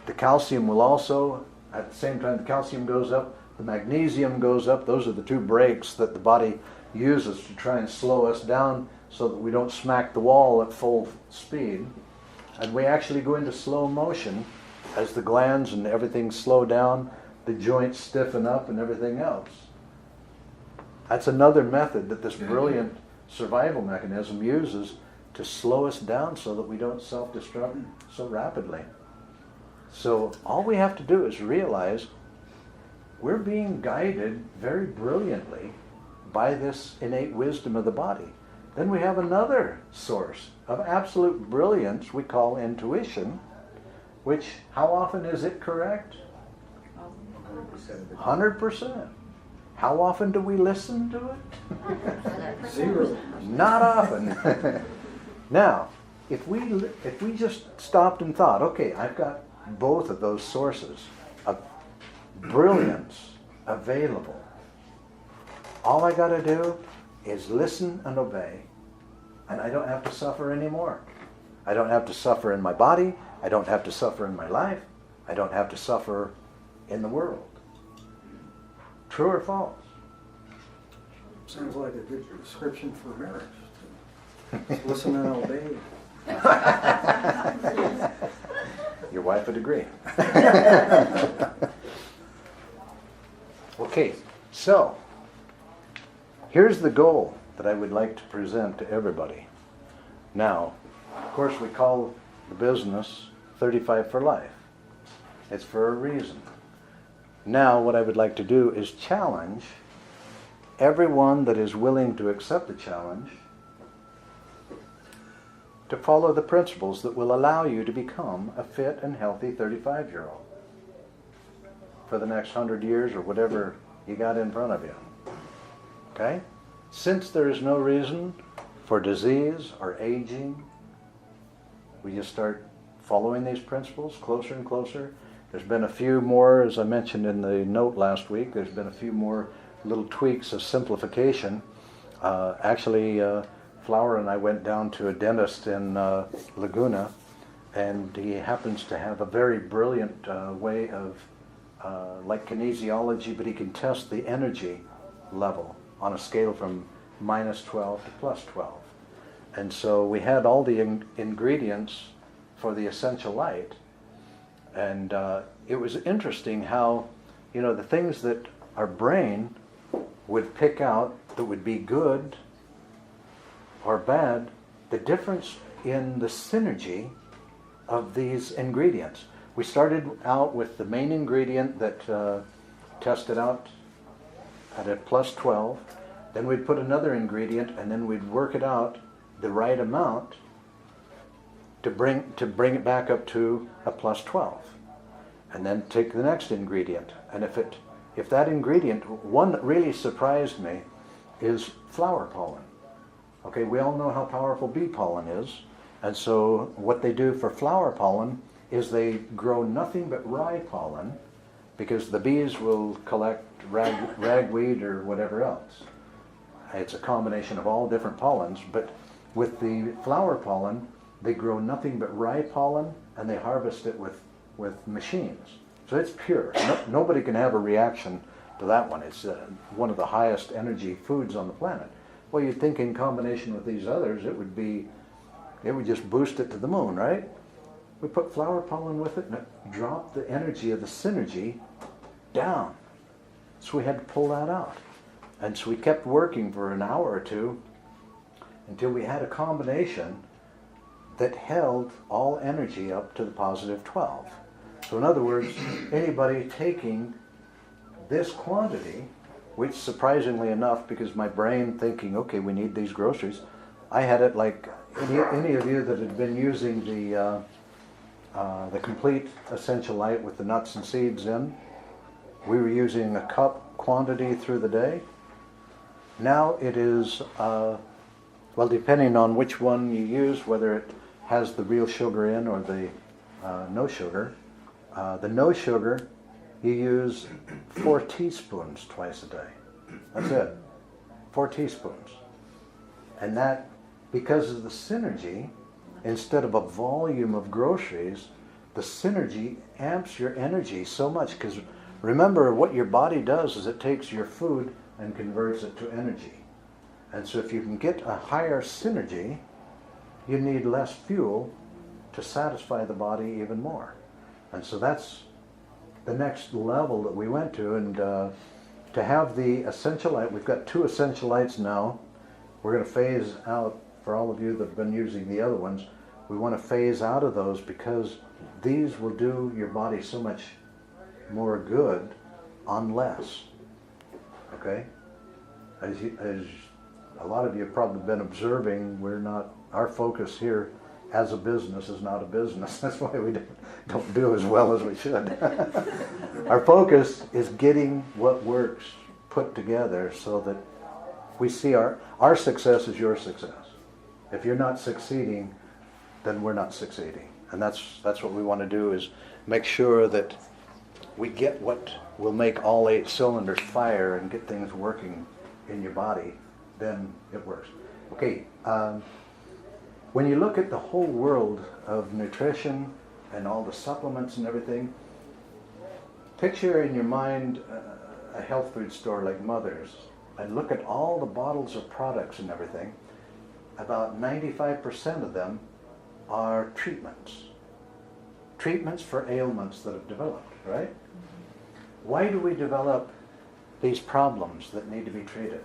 [SPEAKER 2] The calcium will also, at the same time the calcium goes up, the magnesium goes up. Those are the two brakes that the body uses to try and slow us down so that we don't smack the wall at full speed. And we actually go into slow motion as the glands and everything slow down, the joints stiffen up and everything else. That's another method that this brilliant survival mechanism uses to slow us down so that we don't self-destruct so rapidly. So all we have to do is realize we're being guided very brilliantly by this innate wisdom of the body. Then we have another source of absolute brilliance we call intuition, which, how often is it correct? 100%. How often do we listen to it?
[SPEAKER 3] 0.
[SPEAKER 2] Not often. Now, if we just stopped and thought, okay, I've got both of those sources of brilliance available. All I got to do is listen and obey, and I don't have to suffer anymore. I don't have to suffer in my body. I don't have to suffer in my life. I don't have to suffer in the world. True or false?
[SPEAKER 3] Sounds like a good description for marriage. Just listen and obey.
[SPEAKER 2] Your wife would agree. Okay, so here's the goal that I would like to present to everybody. Now, of course, we call the business 35 for Life. It's for a reason. Now, what I would like to do is challenge everyone that is willing to accept the challenge to follow the principles that will allow you to become a fit and healthy 35-year-old for the next 100 years or whatever you got in front of you. Okay? Since there is no reason for disease or aging, we just start following these principles closer and closer. There's been a few more, as I mentioned in the note last week, there's been a few more little tweaks of simplification. Flower and I went down to a dentist in Laguna, and he happens to have a very brilliant way of, like kinesiology, but he can test the energy level on a scale from -12 to +12. And so we had all the ingredients for the essential light, and it was interesting how, the things that our brain would pick out that would be good or bad, the difference in the synergy of these ingredients. We started out with the main ingredient that tested out at a +12. Then we'd put another ingredient, and then we'd work it out the right amount to bring it back up to a +12. And then take the next ingredient. And if that ingredient, one that really surprised me is flower pollen. Okay, we all know how powerful bee pollen is, and so what they do for flower pollen is they grow nothing but rye pollen, because the bees will collect ragweed or whatever else. It's a combination of all different pollens, but with the flower pollen, they grow nothing but rye pollen, and they harvest it with machines. So it's pure. Nobody can have a reaction to that one. It's one of the highest energy foods on the planet. Well, you'd think in combination with these others, it would just boost it to the moon, right? We put flower pollen with it, and it dropped the energy of the synergy down. So we had to pull that out. And so we kept working for an hour or two until we had a combination that held all energy up to the +12. So in other words, anybody taking this quantity, which surprisingly enough, because my brain thinking, okay, we need these groceries, I had it like any of you that had been using the complete essential light with the nuts and seeds in, we were using a cup quantity through the day. Now it is, depending on which one you use, whether it has the real sugar in or the no sugar. The no sugar, you use 4 teaspoons twice a day. That's it. 4 teaspoons. And that, because of the synergy, instead of a volume of groceries, the synergy amps your energy so much. Because remember, what your body does is it takes your food and converts it to energy. And so if you can get a higher synergy, you need less fuel to satisfy the body even more. And so that's the next level that we went to. And to have the essential light, we've got 2 essential lights now. We're going to phase out, for all of you that have been using the other ones, we want to phase out of those because these will do your body so much more good on less. Okay? As a lot of you have probably been observing, our focus here as a business is not a business. That's why we don't do as well as we should. Our focus is getting what works put together so that we see our success is your success. If you're not succeeding, then we're not succeeding. And that's what we want to do, is make sure that we get what will make all 8 cylinders fire and get things working in your body. Then it works. Okay, when you look at the whole world of nutrition and all the supplements and everything, picture in your mind a health food store like Mother's, and look at all the bottles of products and everything. About 95% of them are treatments. Treatments for ailments that have developed, right? Why do we develop these problems that need to be treated?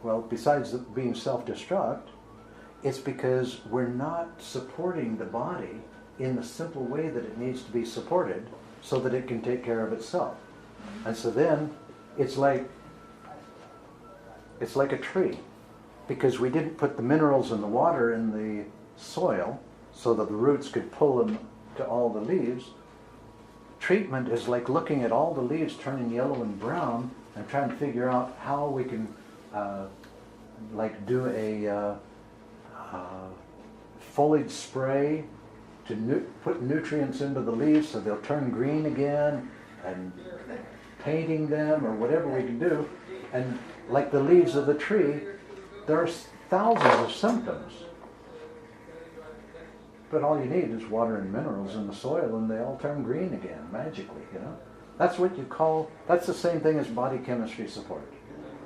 [SPEAKER 2] Well, besides being self-destruct, it's because we're not supporting the body in the simple way that it needs to be supported so that it can take care of itself. And so then it's like a tree, because we didn't put the minerals and the water in the soil so that the roots could pull them to all the leaves. Treatment is like looking at all the leaves turning yellow and brown and trying to figure out how we can do a foliage spray to put nutrients into the leaves so they'll turn green again, and painting them or whatever we can do. And like the leaves of the tree, there's thousands of symptoms. But all you need is water and minerals in the soil and they all turn green again, magically, you know. That's the same thing as body chemistry support.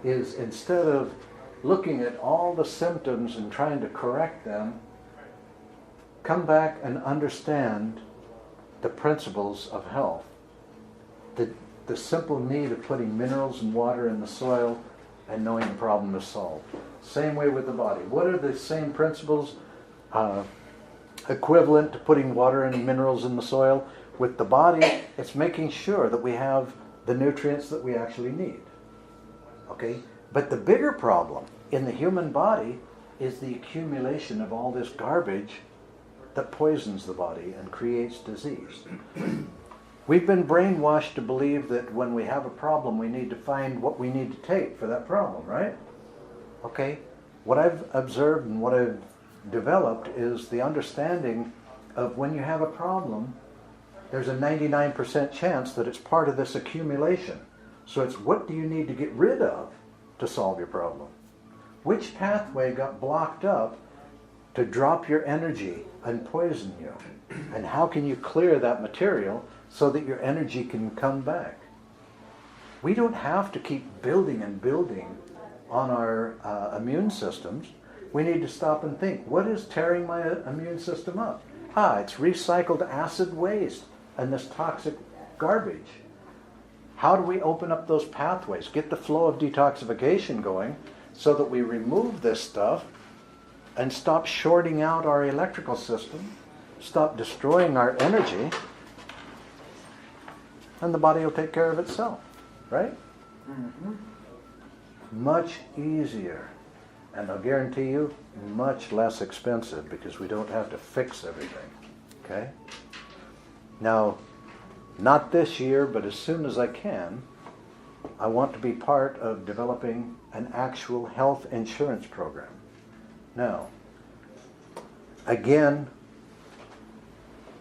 [SPEAKER 2] Is instead of looking at all the symptoms and trying to correct them, come back and understand the principles of health. The simple need of putting minerals and water in the soil and knowing the problem is solved. Same way with the body. What are the same principles equivalent to putting water and minerals in the soil? With the body, it's making sure that we have the nutrients that we actually need. Okay? But the bigger problem in the human body is the accumulation of all this garbage that poisons the body and creates disease. We've been brainwashed to believe that when we have a problem, we need to find what we need to take for that problem, right? Okay? What I've observed and what I've developed is the understanding of when you have a problem, there's a 99% chance that it's part of this accumulation. So it's what do you need to get rid of to solve your problem? Which pathway got blocked up to drop your energy and poison you? And how can you clear that material so that your energy can come back? We don't have to keep building and building on our immune systems. We need to stop and think, what is tearing my immune system up? It's recycled acid waste and this toxic garbage. How do we open up those pathways, get the flow of detoxification going so that we remove this stuff and stop shorting out our electrical system, stop destroying our energy, and the body will take care of itself, right? Mm-hmm. Much easier. And I'll guarantee you, much less expensive because we don't have to fix everything, okay? Now, not this year, but as soon as I can, I want to be part of developing an actual health insurance program. Now, again,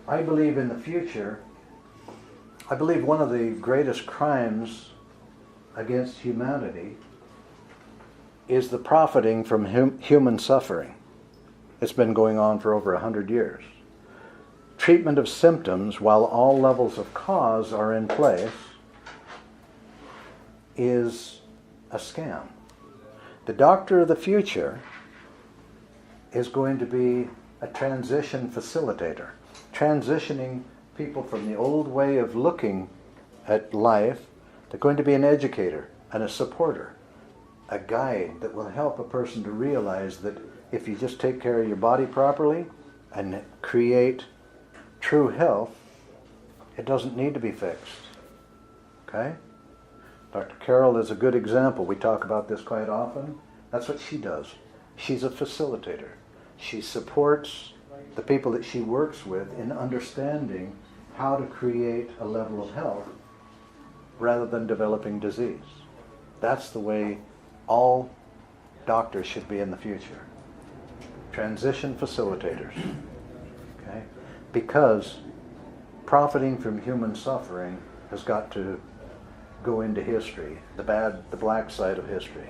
[SPEAKER 2] I believe in the future, I believe one of the greatest crimes against humanity is the profiting from human suffering. It's been going on for over 100 years. Treatment of symptoms while all levels of cause are in place is a scam. The doctor of the future is going to be a transition facilitator, transitioning people from the old way of looking at life. They're going to be an educator and a supporter, a guide that will help a person to realize that if you just take care of your body properly and create true health, it doesn't need to be fixed. Okay? Dr. Carol is a good example. We talk about this quite often. That's what she does. She's a facilitator. She supports the people that she works with in understanding how to create a level of health rather than developing disease. That's the way all doctors should be in the future. Transition facilitators. Okay? Because profiting from human suffering has got to go into history, the black side of history.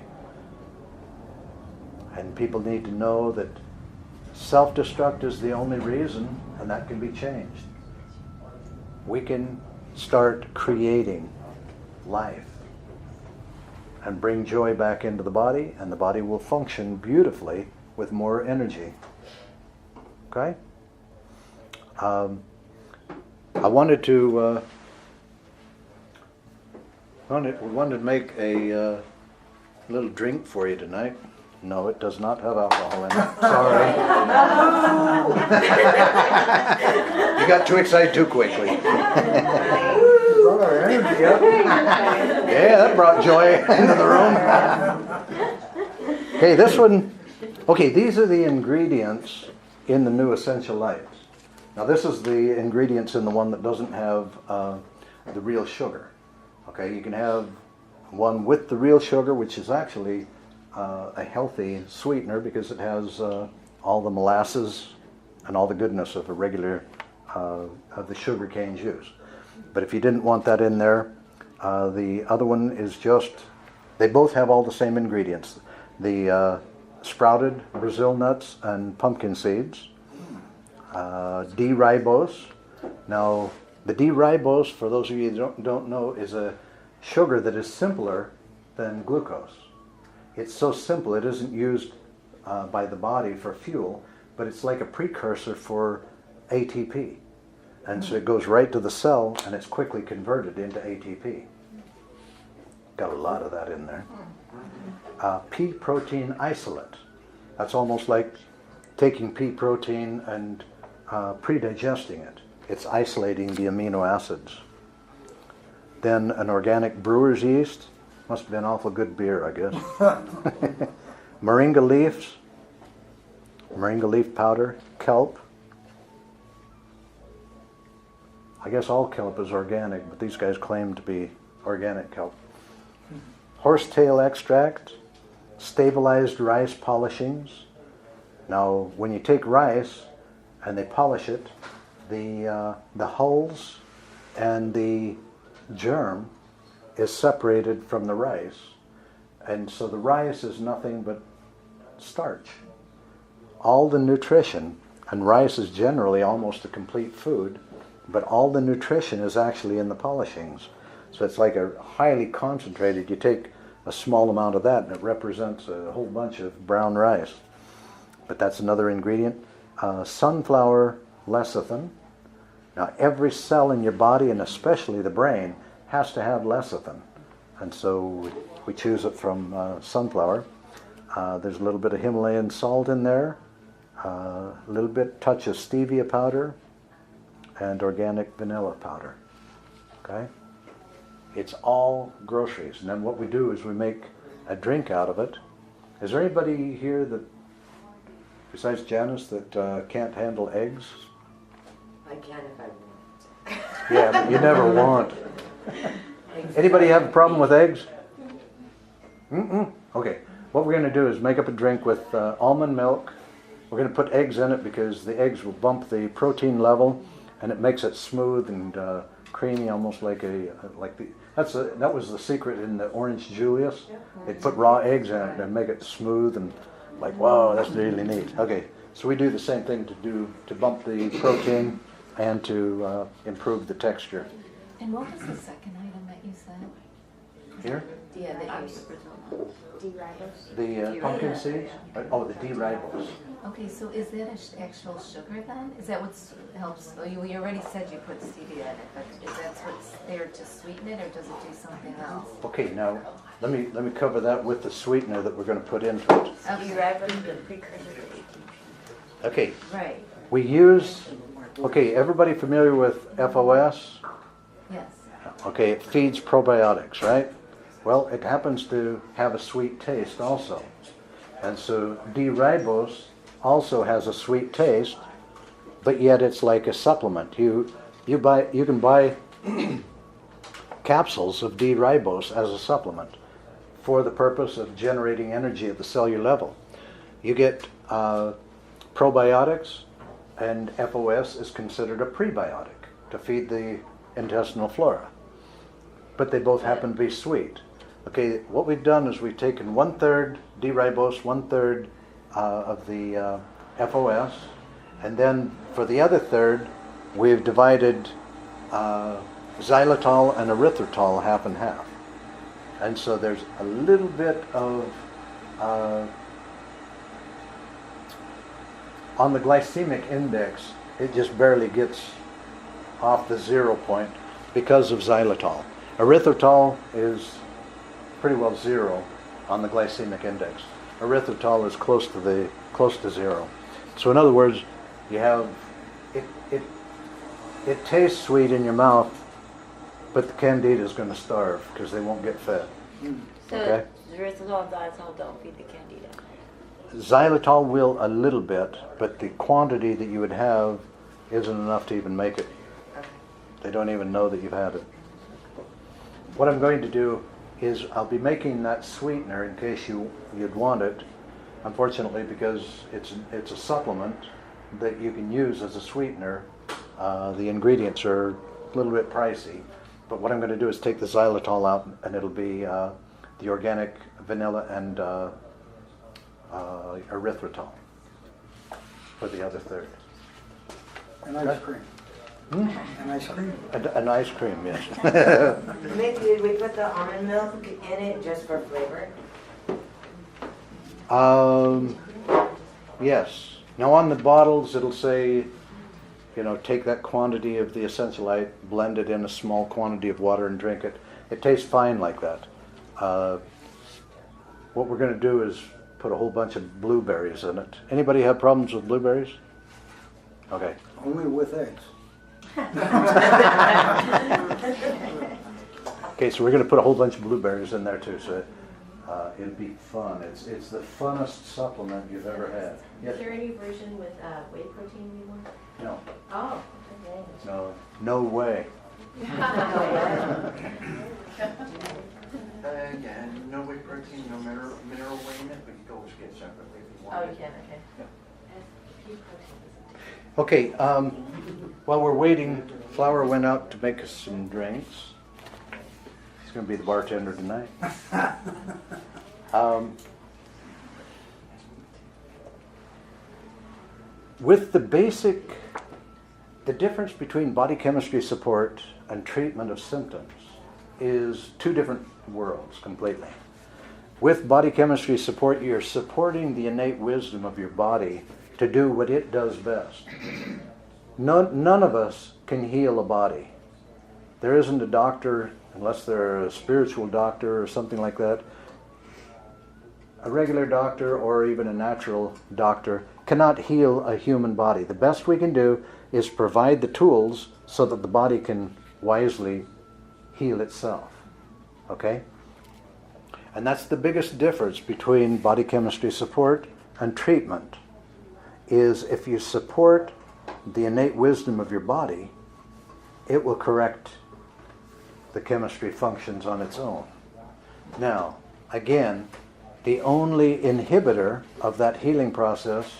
[SPEAKER 2] And people need to know that self-destruct is the only reason, and that can be changed. We can start creating life and bring joy back into the body, and the body will function beautifully with more energy. Okay? I wanted to we wanted to make a little drink for you tonight. No, it does not have alcohol in it. Sorry. You got too excited too quickly.
[SPEAKER 3] Brought our energy up.
[SPEAKER 2] Yeah, that brought joy into the room. Okay, this one. Okay, these are the ingredients in the new essential lights. Now, this is the ingredients in the one that doesn't have the real sugar. Okay, you can have one with the real sugar, which is actually a healthy sweetener because it has all the molasses and all the goodness of a regular of the sugar cane juice. But if you didn't want that in there, the other one is just, they both have all the same ingredients. The sprouted Brazil nuts and pumpkin seeds, D-ribose. Now, the D-ribose, for those of you who don't know, is a sugar that is simpler than glucose. It's so simple it isn't used by the body for fuel, but it's like a precursor for ATP. And so it goes right to the cell and it's quickly converted into ATP. Got a lot of that in there. Pea protein isolate. That's almost like taking pea protein and pre-digesting it. It's isolating the amino acids. Then an organic brewer's yeast. Must have been awful good beer, I guess. Moringa leaves. Moringa leaf powder. Kelp. I guess all kelp is organic, but these guys claim to be organic kelp. Horsetail extract. Stabilized rice polishings. Now, when you take rice and they polish it, the hulls and the germ is separated from the rice, and so the rice is nothing but starch. All the nutrition, and rice is generally almost a complete food, but all the nutrition is actually in the polishings. So it's like a highly concentrated, you take a small amount of that and it represents a whole bunch of brown rice. But that's another ingredient. Sunflower lecithin. Now every cell in your body, and especially the brain, has to have lecithin. And so we choose it from sunflower. There's a little bit of Himalayan salt in there, a little bit touch of stevia powder, and organic vanilla powder. Okay? It's all groceries. And then what we do is we make a drink out of it. Is there anybody here that, besides Janice, that can't handle eggs?
[SPEAKER 1] I can if I want.
[SPEAKER 2] Yeah, but you never want. Anybody have a problem with eggs? Okay. What we're going to do is make up a drink with almond milk. We're going to put eggs in it because the eggs will bump the protein level, and it makes it smooth and creamy, almost like that was the secret in the Orange Julius. They put raw eggs in it and make it smooth and like, wow, that's really neat. Okay, so we do the same thing to bump the protein and to improve the texture.
[SPEAKER 4] And what was the second item that you said?
[SPEAKER 2] Here?
[SPEAKER 4] Yeah, that you
[SPEAKER 5] D-ribose.
[SPEAKER 2] The pumpkin seeds? Oh, the D-ribose.
[SPEAKER 4] Okay, so is that an actual sugar then? Is that what helps? Oh, you already said you put stevia in it, but is that what's there to sweeten it, or does it do something else?
[SPEAKER 2] Okay, now let me cover that with the sweetener that we're going to put into it.
[SPEAKER 5] D-ribose, the precursor to ATP.
[SPEAKER 2] Okay,
[SPEAKER 4] Right.
[SPEAKER 2] we use. Okay, everybody familiar with FOS?
[SPEAKER 4] Yes.
[SPEAKER 2] Okay, it feeds probiotics, right? Well, it happens to have a sweet taste also. And so D-ribose also has a sweet taste, but yet it's like a supplement. You can buy capsules of D-ribose as a supplement for the purpose of generating energy at the cellular level. You get probiotics, and FOS is considered a prebiotic to feed the intestinal flora. But they both happen to be sweet. Okay, what we've done is we've taken 1/3 D-ribose, 1/3 of the FOS, and then for the other third, we've divided xylitol and erythritol half and half. And so there's a little bit of, on the glycemic index, it just barely gets off the 0 point because of xylitol. Erythritol is pretty well 0 on the glycemic index. Erythritol is close to 0. So in other words, you have it tastes sweet in your mouth, but the candida is going to starve because they won't get fed.
[SPEAKER 5] So
[SPEAKER 2] Okay.
[SPEAKER 5] erythritol and xylitol don't feed the candida.
[SPEAKER 2] Xylitol will a little bit, but the quantity that you would have isn't enough to even make it. They don't even know that you've had it. What I'm going to do is I'll be making that sweetener in case you'd want it. Unfortunately, because it's a supplement that you can use as a sweetener, the ingredients are a little bit pricey. But what I'm going to do is take the xylitol out, and it'll be the organic vanilla and erythritol for the other third.
[SPEAKER 3] And ice cream. And ice cream.
[SPEAKER 2] An ice cream, yes.
[SPEAKER 1] Mick, did we put the almond milk in it just for flavor?
[SPEAKER 2] Yes. Now on the bottles it'll say, take that quantity of the essentialite, blend it in a small quantity of water and drink it. It tastes fine like that. What we're going to do is put a whole bunch of blueberries in it. Anybody have problems with blueberries? Okay.
[SPEAKER 3] Only with eggs.
[SPEAKER 2] Okay, so we're going to put a whole bunch of blueberries in there too, so it'll be fun. It's the funnest supplement you've ever had. Yes?
[SPEAKER 6] Is there any version with whey protein anymore?
[SPEAKER 2] No.
[SPEAKER 6] Oh, okay.
[SPEAKER 2] No way.
[SPEAKER 7] Yeah, no whey protein, no mineral whey in it, but you can always get separately if you want.
[SPEAKER 6] Oh, you can, okay. Pea protein.
[SPEAKER 2] Okay, while we're waiting, Flower went out to make us some drinks. He's going to be the bartender tonight. With the difference between body chemistry support and treatment of symptoms is two different worlds completely. With body chemistry support, you're supporting the innate wisdom of your body to do what it does best. None of us can heal a body. There isn't a doctor, unless they're a spiritual doctor or something like that. A regular doctor or even a natural doctor cannot heal a human body. The best we can do is provide the tools so that the body can wisely heal itself. Okay? And that's the biggest difference between body chemistry support and treatment, is if you support the innate wisdom of your body, it will correct the chemistry functions on its own. Now, again, the only inhibitor of that healing process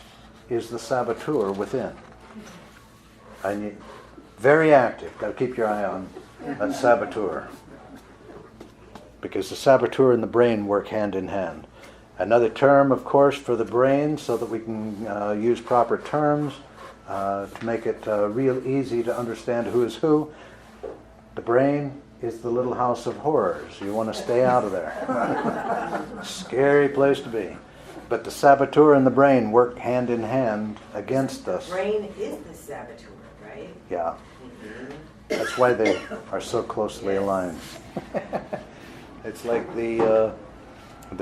[SPEAKER 2] is the saboteur within. And very active. Got to keep your eye on that saboteur, because the saboteur and the brain work hand in hand. Another term, of course, for the brain, so that we can use proper terms to make it real easy to understand who is who. The brain is the little house of horrors. You want to stay out of there. Scary place to be. But the saboteur and the brain work hand in hand against us.
[SPEAKER 1] The brain is the saboteur, right?
[SPEAKER 2] Yeah. That's why they are so closely aligned. It's like the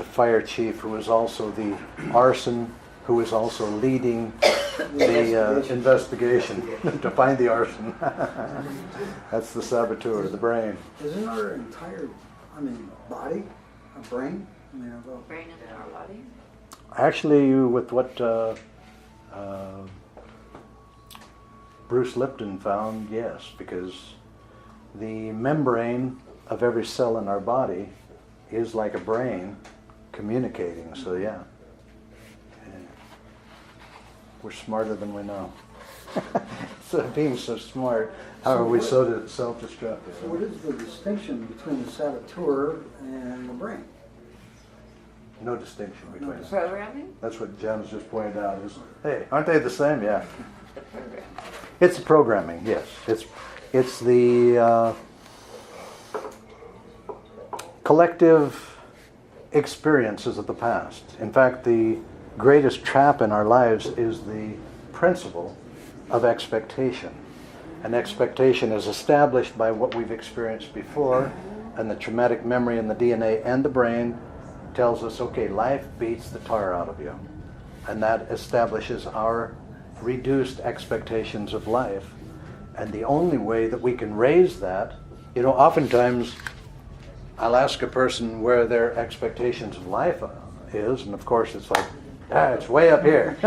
[SPEAKER 2] fire chief, who was also the arson, who was also leading the investigation to find the arson. That's the saboteur, the brain.
[SPEAKER 3] Isn't our entire, body a brain?
[SPEAKER 5] Brain in our body?
[SPEAKER 2] Actually, with what Bruce Lipton found, yes, because the membrane of every cell in our body is like a brain communicating. So yeah. We're smarter than we know. So being so smart, how are we so self-destructive?
[SPEAKER 3] So what is the distinction between the saboteur and the brain?
[SPEAKER 2] No distinction between them.
[SPEAKER 5] Programming?
[SPEAKER 2] That's what Jen's just pointed out. Is, hey, aren't they the same? Yeah.
[SPEAKER 5] The program.
[SPEAKER 2] It's programming. Yes. It's the collective experiences of the past. In fact, the greatest trap in our lives is the principle of expectation. And expectation is established by what we've experienced before, and the traumatic memory in the DNA and the brain tells us, okay, life beats the tar out of you. And that establishes our reduced expectations of life. And the only way that we can raise that, oftentimes I'll ask a person where their expectations of life is, and of course it's like, it's way up here.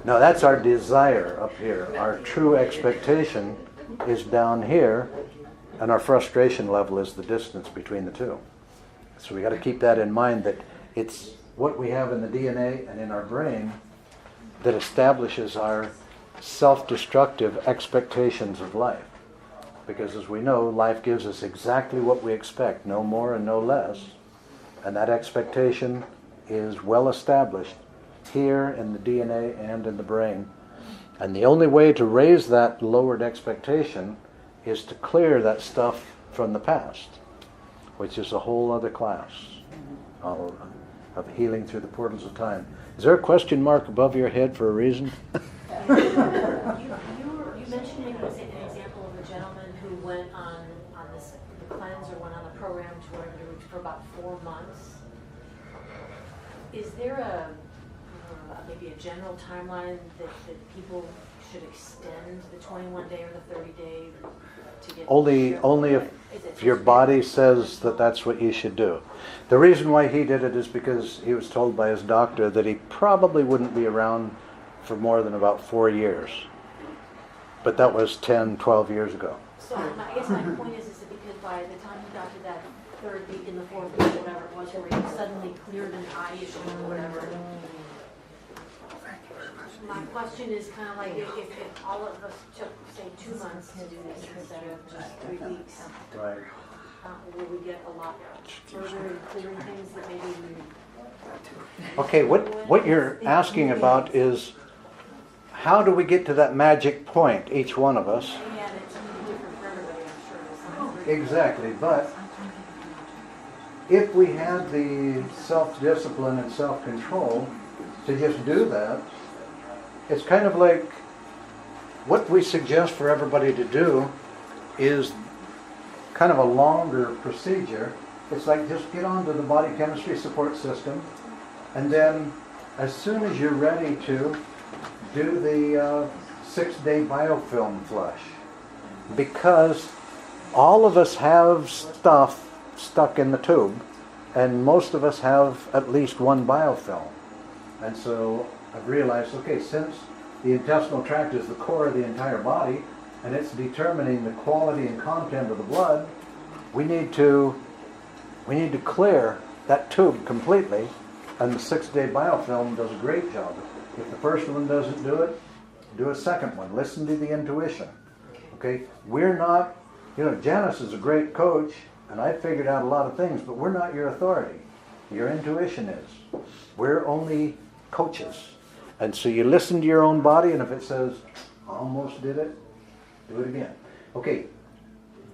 [SPEAKER 2] No, that's our desire up here. Our true expectation is down here, and our frustration level is the distance between the two. So we got to keep that in mind, that it's what we have in the DNA and in our brain that establishes our self-destructive expectations of life. Because as we know, life gives us exactly what we expect, no more and no less. And that expectation is well established here in the DNA and in the brain. And the only way to raise that lowered expectation is to clear that stuff from the past, which is a whole other class of healing through the portals of time. Is there a question mark above your head for a reason?
[SPEAKER 6] You mentioned an example of a gentleman who went on this cleanse or went on a program for about 4 months. Is there maybe a general timeline that people should extend the 21-day or the 30-day to get
[SPEAKER 2] Only if your body says that that's what you should do. The reason why he did it is because he was told by his doctor that he probably wouldn't be around for more than about 4 years. But that was 10, 12 years ago.
[SPEAKER 6] So I guess my point is that because by the time he got to that 3rd week in the 4th week, whatever it was, where he suddenly cleared an eye issue or whatever. My question is kind of like if all of us took, say, 2 months to do this instead of just 3 weeks,
[SPEAKER 2] Right.
[SPEAKER 6] will we get a lot further in clearing things that maybe we...
[SPEAKER 2] Okay, what you're asking about is, how do we get to that magic point, each one of us?
[SPEAKER 6] Yeah, it's different for everybody, I'm sure.
[SPEAKER 2] Exactly, but if we had the self-discipline and self-control to just do that, it's kind of like what we suggest for everybody to do is kind of a longer procedure. It's like just get onto the body chemistry support system, and then as soon as you're ready to do the 6-day biofilm flush. Because all of us have stuff stuck in the tube, and most of us have at least one biofilm. And so I've realized, okay, since the intestinal tract is the core of the entire body, and it's determining the quality and content of the blood, we need to clear that tube completely, and the 6-day biofilm does a great job. If the first one doesn't do it, do a second one. Listen to the intuition. Okay? We're not, Janice is a great coach, and I figured out a lot of things, but we're not your authority. Your intuition is. We're only coaches. And so you listen to your own body, and if it says, almost did it, do it again. Okay,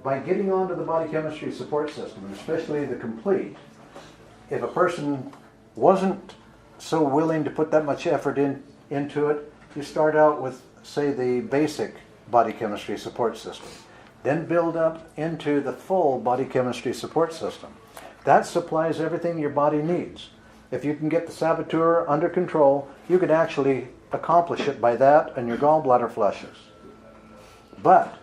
[SPEAKER 2] by getting onto the body chemistry support system, and especially the complete, if a person wasn't so willing to put that much effort into it, you start out with, say, the basic body chemistry support system. Then build up into the full body chemistry support system. That supplies everything your body needs. If you can get the saboteur under control, you could actually accomplish it by that and your gallbladder flushes. But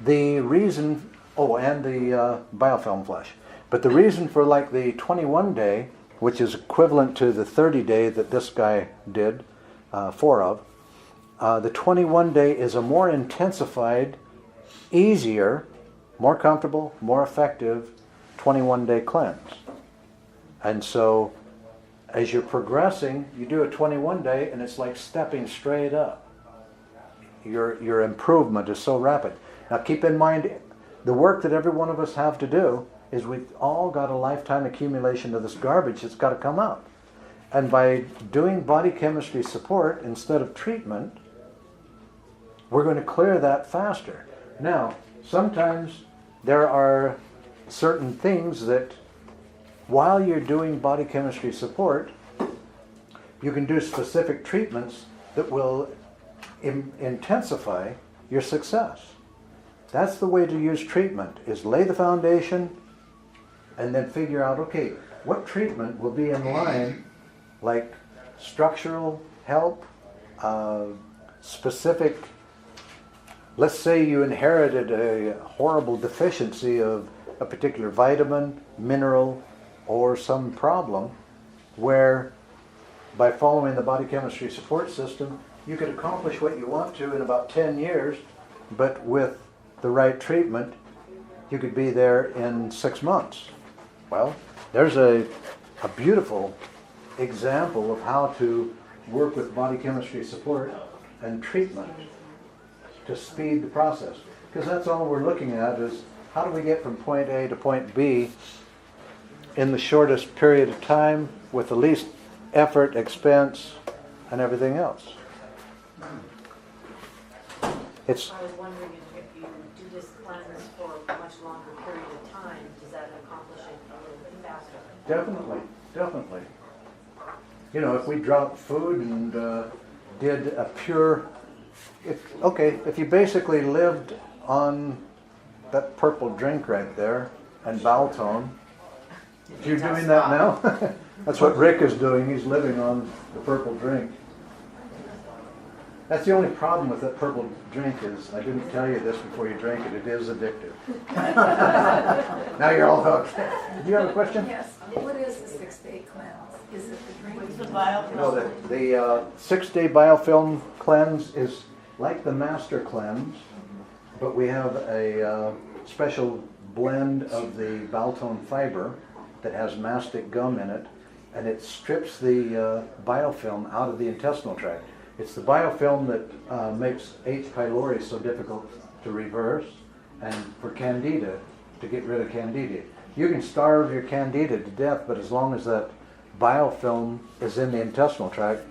[SPEAKER 2] the reason, and the biofilm flush. But the reason for like the 21-day which is equivalent to the 30-day that this guy did 4 of. The 21-day is a more intensified, easier, more comfortable, more effective 21-day cleanse. And so as you're progressing, you do a 21-day and it's like stepping straight up. Your improvement is so rapid. Now keep in mind, the work that every one of us have to do is we've all got a lifetime accumulation of this garbage that's got to come out. And by doing body chemistry support instead of treatment, we're going to clear that faster. Now, sometimes there are certain things that while you're doing body chemistry support, you can do specific treatments that will intensify your success. That's the way to use treatment, is lay the foundation and then figure out, okay, what treatment will be in line, like structural help, specific. Let's say you inherited a horrible deficiency of a particular vitamin, mineral, or some problem where by following the body chemistry support system, you could accomplish what you want to in about 10 years, but with the right treatment, you could be there in 6 months. Well, there's a beautiful example of how to work with body chemistry support and treatment to speed the process. Because that's all we're looking at is how do we get from point A to point B in the shortest period of time with the least effort, expense, and everything else. It's
[SPEAKER 6] I was wondering if you do this cleanse for a much longer period of time, does that accomplish it a little bit faster?
[SPEAKER 2] definitely. You know, if we dropped food and did a pure, if you basically lived on that purple drink right there and Baltone, you're doing that now? That's what Rick is doing. He's living on the purple drink. That's the only problem with that purple drink is, I didn't tell you this before you drank it, it is addictive. Now you're all hooked. Do you have a question?
[SPEAKER 5] Yes. What is the 6-day cleanse? Is it the drink?
[SPEAKER 1] What's the biofilm?
[SPEAKER 2] No, the 6-day biofilm cleanse is like the master cleanse, but we have a special blend of the Baltone fiber that has mastic gum in it, and it strips the biofilm out of the intestinal tract. It's the biofilm that makes H. pylori so difficult to reverse, and for candida, to get rid of candida. You can starve your candida to death, but as long as that biofilm is in the intestinal tract,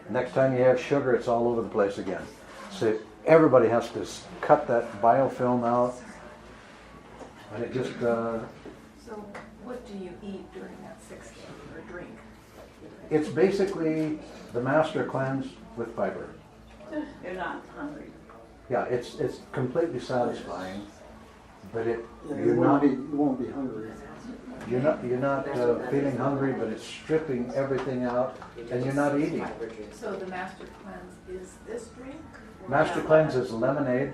[SPEAKER 2] next time you have sugar, it's all over the place again. So everybody has to cut that biofilm out, and it just...
[SPEAKER 5] So what do you eat during that 6 day or drink?
[SPEAKER 2] It's basically the master cleanse with fiber.
[SPEAKER 5] You're not hungry.
[SPEAKER 2] Yeah, it's completely satisfying, but
[SPEAKER 3] You
[SPEAKER 2] you're not
[SPEAKER 3] won't be hungry.
[SPEAKER 2] feeling hungry, but it's stripping everything out, and you're not eating.
[SPEAKER 5] So the master cleanse is this drink? or
[SPEAKER 2] Master
[SPEAKER 5] that?
[SPEAKER 2] cleanse is lemonade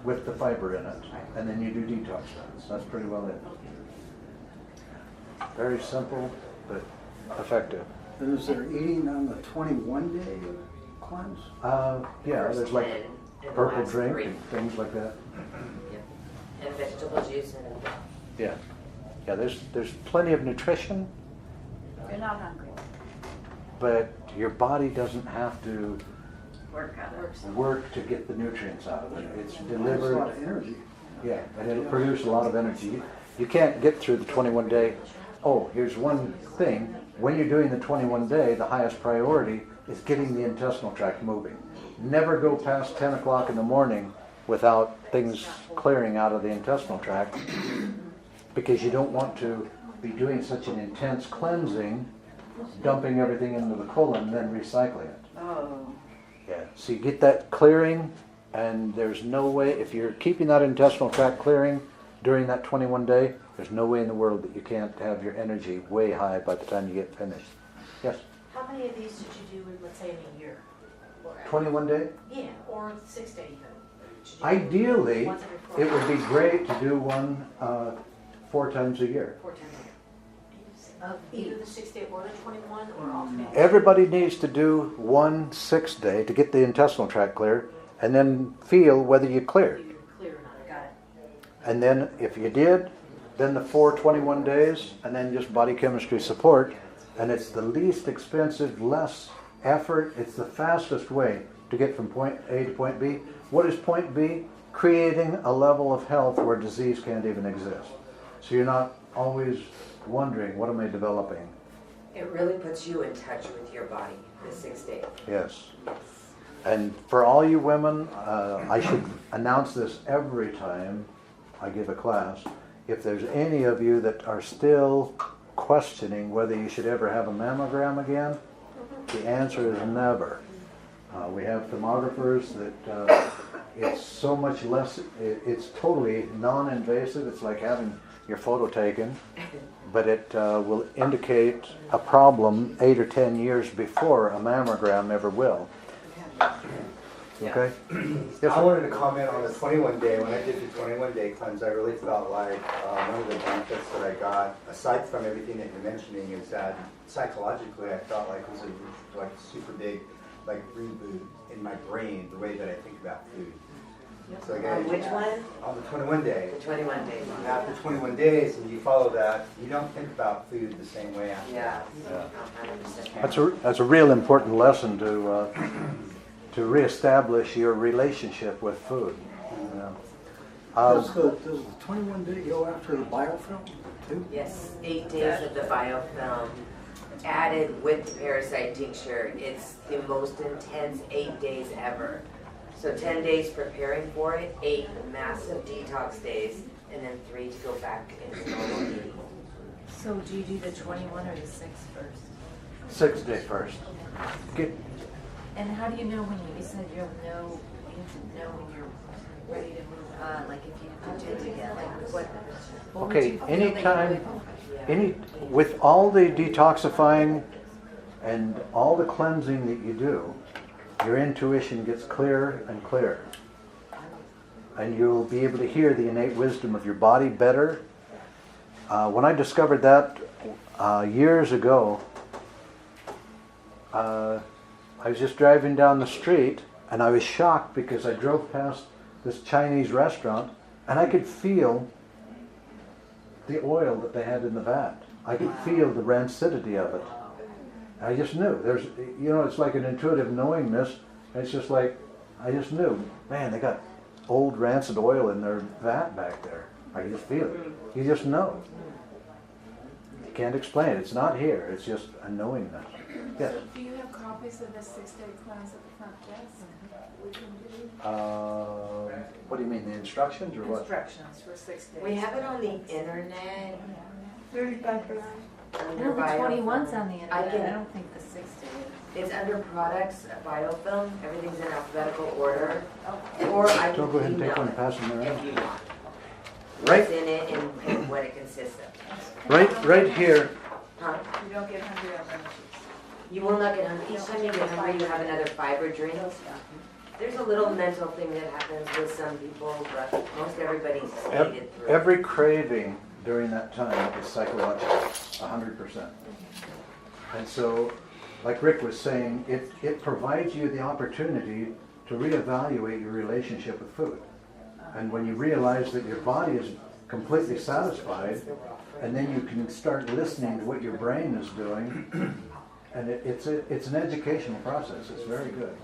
[SPEAKER 2] with the fiber in it, and then you do detox. That's pretty well it. Very simple, but effective.
[SPEAKER 3] And is there eating on the 21-day cleanse?
[SPEAKER 2] Yeah, there's like
[SPEAKER 8] And
[SPEAKER 2] purple
[SPEAKER 8] last
[SPEAKER 2] drink
[SPEAKER 8] 3.
[SPEAKER 2] and things like that.
[SPEAKER 8] And vegetable juice and
[SPEAKER 2] Yeah, yeah. There's plenty of nutrition,
[SPEAKER 5] You're not hungry.
[SPEAKER 2] but your body doesn't have to
[SPEAKER 5] Work on it.
[SPEAKER 2] work to get the nutrients out of it. It's
[SPEAKER 3] It's a lot
[SPEAKER 2] delivered.
[SPEAKER 3] of energy.
[SPEAKER 2] Yeah, and it'll produce a lot of energy. You can't get through the 21-day. Oh, here's one thing. When you're doing the 21-day, the highest priority is getting the intestinal tract moving. Never go past 10 o'clock in the morning without things clearing out of the intestinal tract, because you don't want to be doing such an intense cleansing, dumping everything into the colon and then recycling it.
[SPEAKER 5] Oh.
[SPEAKER 2] Yeah, so you get that clearing, and there's no way, if you're keeping that intestinal tract clearing during that 21-day, there's no way in the world that you can't have your energy way high by the time you get finished. Yes?
[SPEAKER 6] How many of these did you do, let's say, in a year?
[SPEAKER 2] 21-day?
[SPEAKER 6] Yeah, or 6 day even? Should you do
[SPEAKER 2] Ideally,
[SPEAKER 6] once every 4
[SPEAKER 2] it would be
[SPEAKER 6] months?
[SPEAKER 2] great to do one 4 times a year.
[SPEAKER 6] 4 times a year. Of either the 6-day or the 21 or alternate?
[SPEAKER 2] Everybody needs to do 1 6-day to get the intestinal tract clear, and then feel whether you cleared.
[SPEAKER 6] You clear or not, got it.
[SPEAKER 2] And then if you did, then the 4 21 days, and then just body chemistry support. And it's the least expensive, less effort. It's the fastest way to get from point A to point B. What is point B? Creating a level of health where disease can't even exist. So you're not always wondering, what am I developing?
[SPEAKER 8] It really puts you in touch with your body, the 6 days.
[SPEAKER 2] Yes. And for all you women, I should announce this every time I give a class. If there's any of you that are still questioning whether you should ever have a mammogram again, the answer is never. We have thermographers that it's so much less, it's totally non-invasive. It's like having your photo taken, but it will indicate a problem 8 or 10 years before a mammogram ever will. Okay? Yes,
[SPEAKER 9] I
[SPEAKER 2] sir?
[SPEAKER 9] wanted to comment on the 21 day. When I did the 21 day cleanse, I really felt like one of the benefits that I got, aside from everything that you're mentioning, is that psychologically I felt like it was a super big reboot in my brain, the way that I think about food. So
[SPEAKER 8] On which one?
[SPEAKER 9] On the 21 day.
[SPEAKER 8] The 21 days.
[SPEAKER 9] After 21 days, and you follow that, you don't think about food the same way after
[SPEAKER 8] Yeah.
[SPEAKER 9] that.
[SPEAKER 8] 100%.
[SPEAKER 2] That's a real important lesson to reestablish your relationship with food. You know.
[SPEAKER 3] Does the 21 day go after the biofilm too?
[SPEAKER 8] Yes, 8 days of the biofilm added with the parasite tincture. It's the most intense 8 days ever. So 10 days preparing for it, 8 massive detox days, and then 3 to go back into normal eating.
[SPEAKER 4] So do you do the 21 or the 6 first?
[SPEAKER 2] 6 day first.
[SPEAKER 4] And how do you know when you said you have to know when you're ready to move on, like if you have to do it again, like what would
[SPEAKER 2] Okay,
[SPEAKER 4] you feel that you
[SPEAKER 2] anytime,
[SPEAKER 4] would-
[SPEAKER 2] with all the detoxifying and all the cleansing that you do, your intuition gets clearer and clearer. And you'll be able to hear the innate wisdom of your body better. When I discovered that years ago, I was just driving down the street and I was shocked because I drove past this Chinese restaurant and I could feel the oil that they had in the vat. I could feel the rancidity of it. I just knew. It's like an intuitive knowingness. It's just like, I just knew, man, they got old rancid oil in their vat back there. I just feel it. You just know. You can't explain it. It's not here. It's just a knowingness. Yes.
[SPEAKER 5] So do you have copies of the 6-day cleanse at the front desk? We can do
[SPEAKER 2] What do you mean, the instructions or what?
[SPEAKER 5] instructions for 6 days.
[SPEAKER 8] We have it on the internet.
[SPEAKER 4] I
[SPEAKER 8] Under
[SPEAKER 4] know the
[SPEAKER 8] biofilm.
[SPEAKER 4] 21's on the internet,
[SPEAKER 8] I can-
[SPEAKER 4] I don't think the 6 is.
[SPEAKER 8] It's under products, biofilm, everything's in alphabetical order. Or I
[SPEAKER 2] So
[SPEAKER 8] can
[SPEAKER 2] go ahead and take
[SPEAKER 8] email
[SPEAKER 2] one and
[SPEAKER 8] it
[SPEAKER 2] pass them around.
[SPEAKER 8] if you want.
[SPEAKER 2] Right,
[SPEAKER 8] What's in it and what it consists of.
[SPEAKER 2] right here.
[SPEAKER 8] Huh?
[SPEAKER 5] You don't get hungry on lunches.
[SPEAKER 8] You will not get hungry. Each time you get hungry, you have another fiber drink. There's a little mental thing that happens with some people, but most everybody's skated through.
[SPEAKER 2] Every craving during that time is psychological, 100%. And so, like Rick was saying, it provides you the opportunity to reevaluate your relationship with food. And when you realize that your body is completely satisfied, and then you can start listening to what your brain is doing, and it's an educational process. It's very good.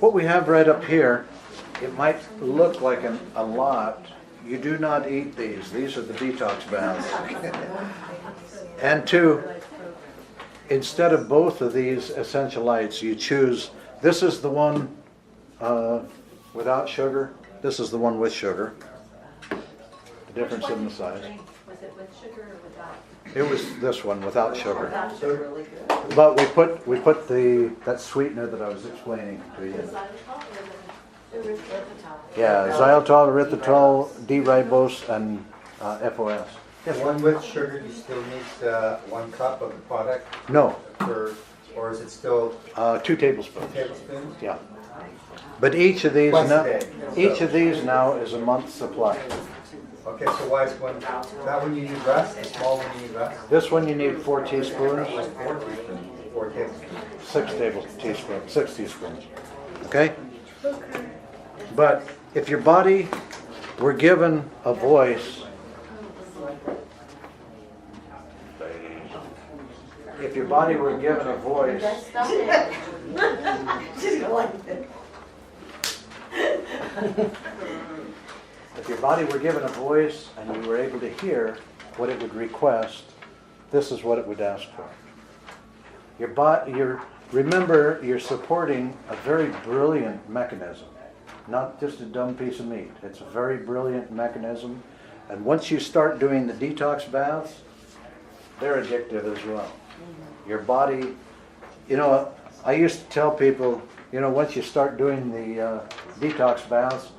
[SPEAKER 2] What we have right up here, it might look like a lot. You do not eat these. These are the detox baths. And instead of both of these essential lights, you choose, this is the one without sugar, this is the one with sugar. The difference in the size.
[SPEAKER 6] Was it with sugar or without?
[SPEAKER 2] It was this one without sugar.
[SPEAKER 6] Without sugar, really good.
[SPEAKER 2] But we put that sweetener that I was explaining to you.
[SPEAKER 6] Erythritol.
[SPEAKER 2] Yeah, xylitol, erythritol, D-ribose, and FOS.
[SPEAKER 9] One with sugar, you still need 1 cup of the product
[SPEAKER 2] No,
[SPEAKER 9] or is it still
[SPEAKER 2] 2 tablespoons.
[SPEAKER 9] tablespoons?
[SPEAKER 2] Yeah. But each of these
[SPEAKER 9] Twice a
[SPEAKER 2] now,
[SPEAKER 9] day.
[SPEAKER 2] each of these now is a month's supply.
[SPEAKER 9] Okay, so why is one, that one you need less, the small one you need less?
[SPEAKER 2] This one you need 4 teaspoons,
[SPEAKER 9] 4 teaspoons, 4 tablespoons.
[SPEAKER 2] 6 teaspoons. Okay? But if your body were given a voice, if your body were given a voice, if your body were given a voice and you were able to hear what it would request, this is what it would ask for. Remember, you're supporting a very brilliant mechanism, not just a dumb piece of meat. It's a very brilliant mechanism. And once you start doing the detox baths, they're addictive as well. Your body, I used to tell people, once you start doing the detox baths,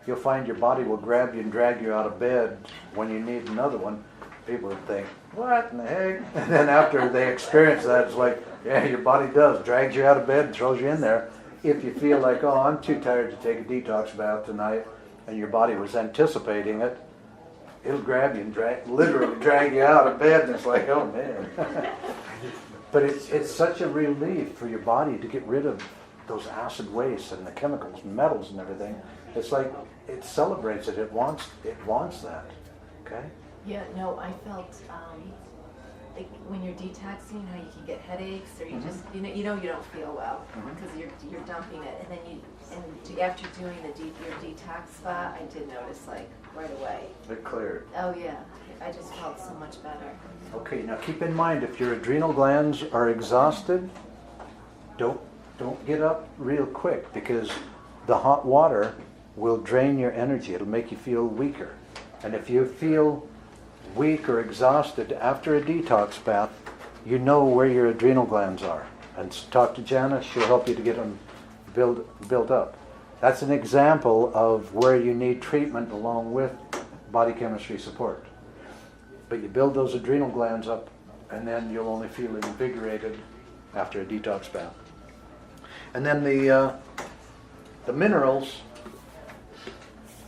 [SPEAKER 2] you'll find your body will grab you and drag you out of bed when you need another one. People would think, what in the heck? And then after they experience that, it's like, yeah, your body does. Drags you out of bed and throws you in there. If you feel like, oh, I'm too tired to take a detox bath tonight, and your body was anticipating it, it'll grab you and literally drag you out of bed, and it's like, oh man. But it's such a relief for your body to get rid of those acid wastes and the chemicals and metals and everything. It's like it celebrates it. It wants that. Okay?
[SPEAKER 4] Yeah, no, I felt like when you're detoxing, how you can get headaches, or you just you don't feel well because you're dumping it, and then after doing your detox spa, I did notice like right away.
[SPEAKER 2] It cleared.
[SPEAKER 4] Oh yeah, I just felt so much better.
[SPEAKER 2] Okay, now keep in mind, if your adrenal glands are exhausted, don't get up real quick, because the hot water will drain your energy. It'll make you feel weaker. And if you feel weak or exhausted after a detox bath, you know where your adrenal glands are. And talk to Jana, she'll help you to get them built up. That's an example of where you need treatment along with body chemistry support. But you build those adrenal glands up, and then you'll only feel invigorated after a detox bath. And then the minerals,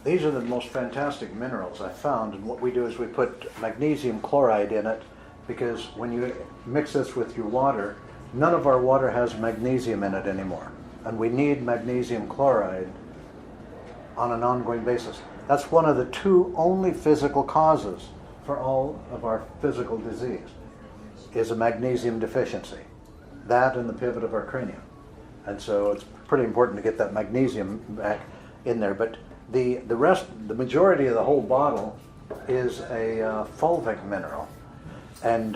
[SPEAKER 2] these are the most fantastic minerals I found. And what we do is we put magnesium chloride in it, because when you mix this with your water, none of our water has magnesium in it anymore. And we need magnesium chloride on an ongoing basis. That's one of the 2 only physical causes for all of our physical disease, is a magnesium deficiency. That and the pivot of our cranium. And so it's pretty important to get that magnesium back in there. But the majority of the whole bottle is a fulvic mineral. And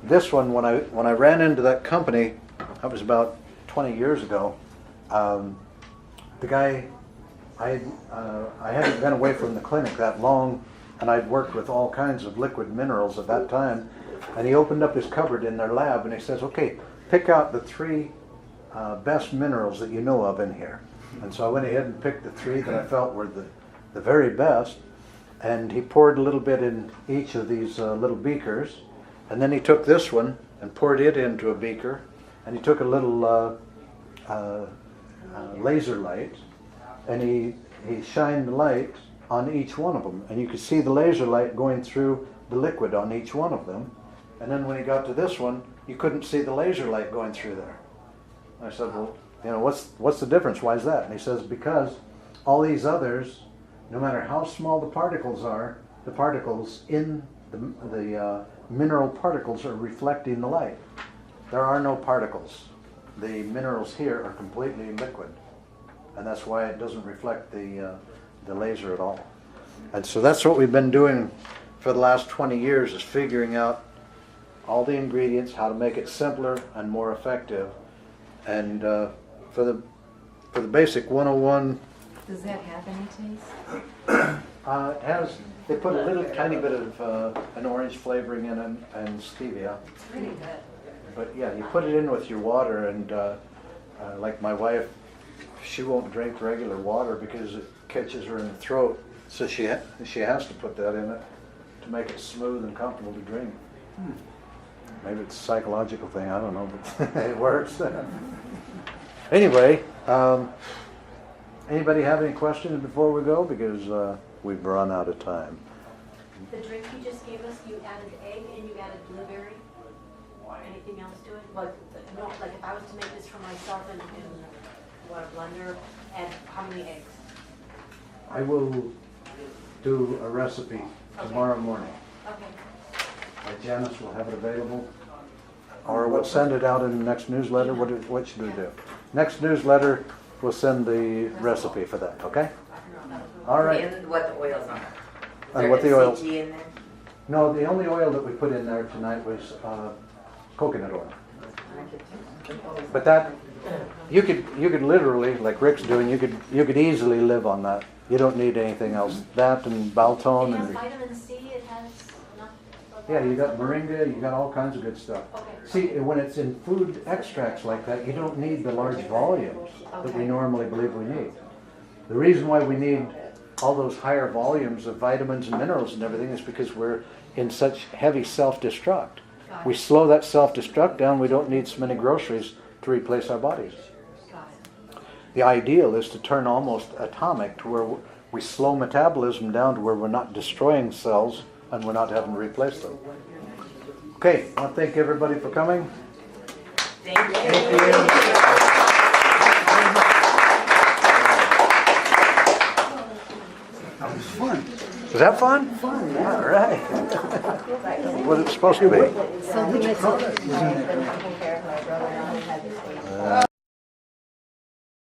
[SPEAKER 2] this one, when I ran into that company, that was about 20 years ago, the guy, I hadn't been away from the clinic that long, and I'd worked with all kinds of liquid minerals at that time, and he opened up his cupboard in their lab and he says, okay, pick out the 3 best minerals that you know of in here. And so I went ahead and picked the 3 that I felt were the very best, and he poured a little bit in each of these little beakers, and then he took this one and poured it into a beaker, and he took a little laser light, and he shined the light on each one of them, and you could see the laser light going through the liquid on each one of them. And then when he got to this one, you couldn't see the laser light going through there. I said, well, what's the difference? Why is that? And he says, because all these others, no matter how small the particles are, the particles in the mineral particles are reflecting the light. There are no particles. The minerals here are completely liquid, and that's why it doesn't reflect the laser at all. And so that's what we've been doing for the last 20 years, is figuring out all the ingredients, how to make it simpler and more effective. And for the basic 101,
[SPEAKER 4] Does that have any taste?
[SPEAKER 2] they put a little tiny bit of an orange flavoring in it and stevia.
[SPEAKER 4] It's pretty good.
[SPEAKER 2] But yeah, you put it in with your water, and like my wife, she won't drink regular water because it catches her in the throat. So she has to put that in it to make it smooth and comfortable to drink. Maybe it's a psychological thing, I don't know, but it works. Anyway, anybody have any questions before we go? Because we've run out of time.
[SPEAKER 6] The drink you just gave us, you added egg and you added blueberry? Anything else to it? Like, no, like if I was to make this for myself in what, a blender, and how many eggs?
[SPEAKER 2] I will do a recipe tomorrow morning.
[SPEAKER 6] Okay.
[SPEAKER 2] Janice will have it available. Or we'll send it out in the next newsletter. What should we do? Next newsletter, we'll send the recipe for that, okay? All right.
[SPEAKER 8] And what the oil's on.
[SPEAKER 2] And what the oil?
[SPEAKER 8] Is there CG in there?
[SPEAKER 2] No, the only oil that we put in there tonight was coconut oil. But that, you could literally, like Rick's doing, you could easily live on that. You don't need anything else. That and Baltone
[SPEAKER 6] It has
[SPEAKER 2] and
[SPEAKER 6] vitamin C, it has not.
[SPEAKER 2] yeah, you got moringa, you got all kinds of good stuff.
[SPEAKER 6] Okay.
[SPEAKER 2] See, when it's in food extracts like that, you don't need the large volumes that we normally believe we need. The reason why we need all those higher volumes of vitamins and minerals and everything is because we're in such heavy self-destruct. We slow that self-destruct down, we don't need so many groceries to replace our bodies.
[SPEAKER 6] Got it.
[SPEAKER 2] The ideal is to turn almost atomic to where we slow metabolism down to where we're not destroying cells and we're not having to replace them. Okay, I want to thank everybody for coming.
[SPEAKER 8] Thank you.
[SPEAKER 3] That was fun.
[SPEAKER 2] Was that fun?
[SPEAKER 3] Fun, yeah.
[SPEAKER 2] All right. What it's supposed to be.
[SPEAKER 4] Something that's.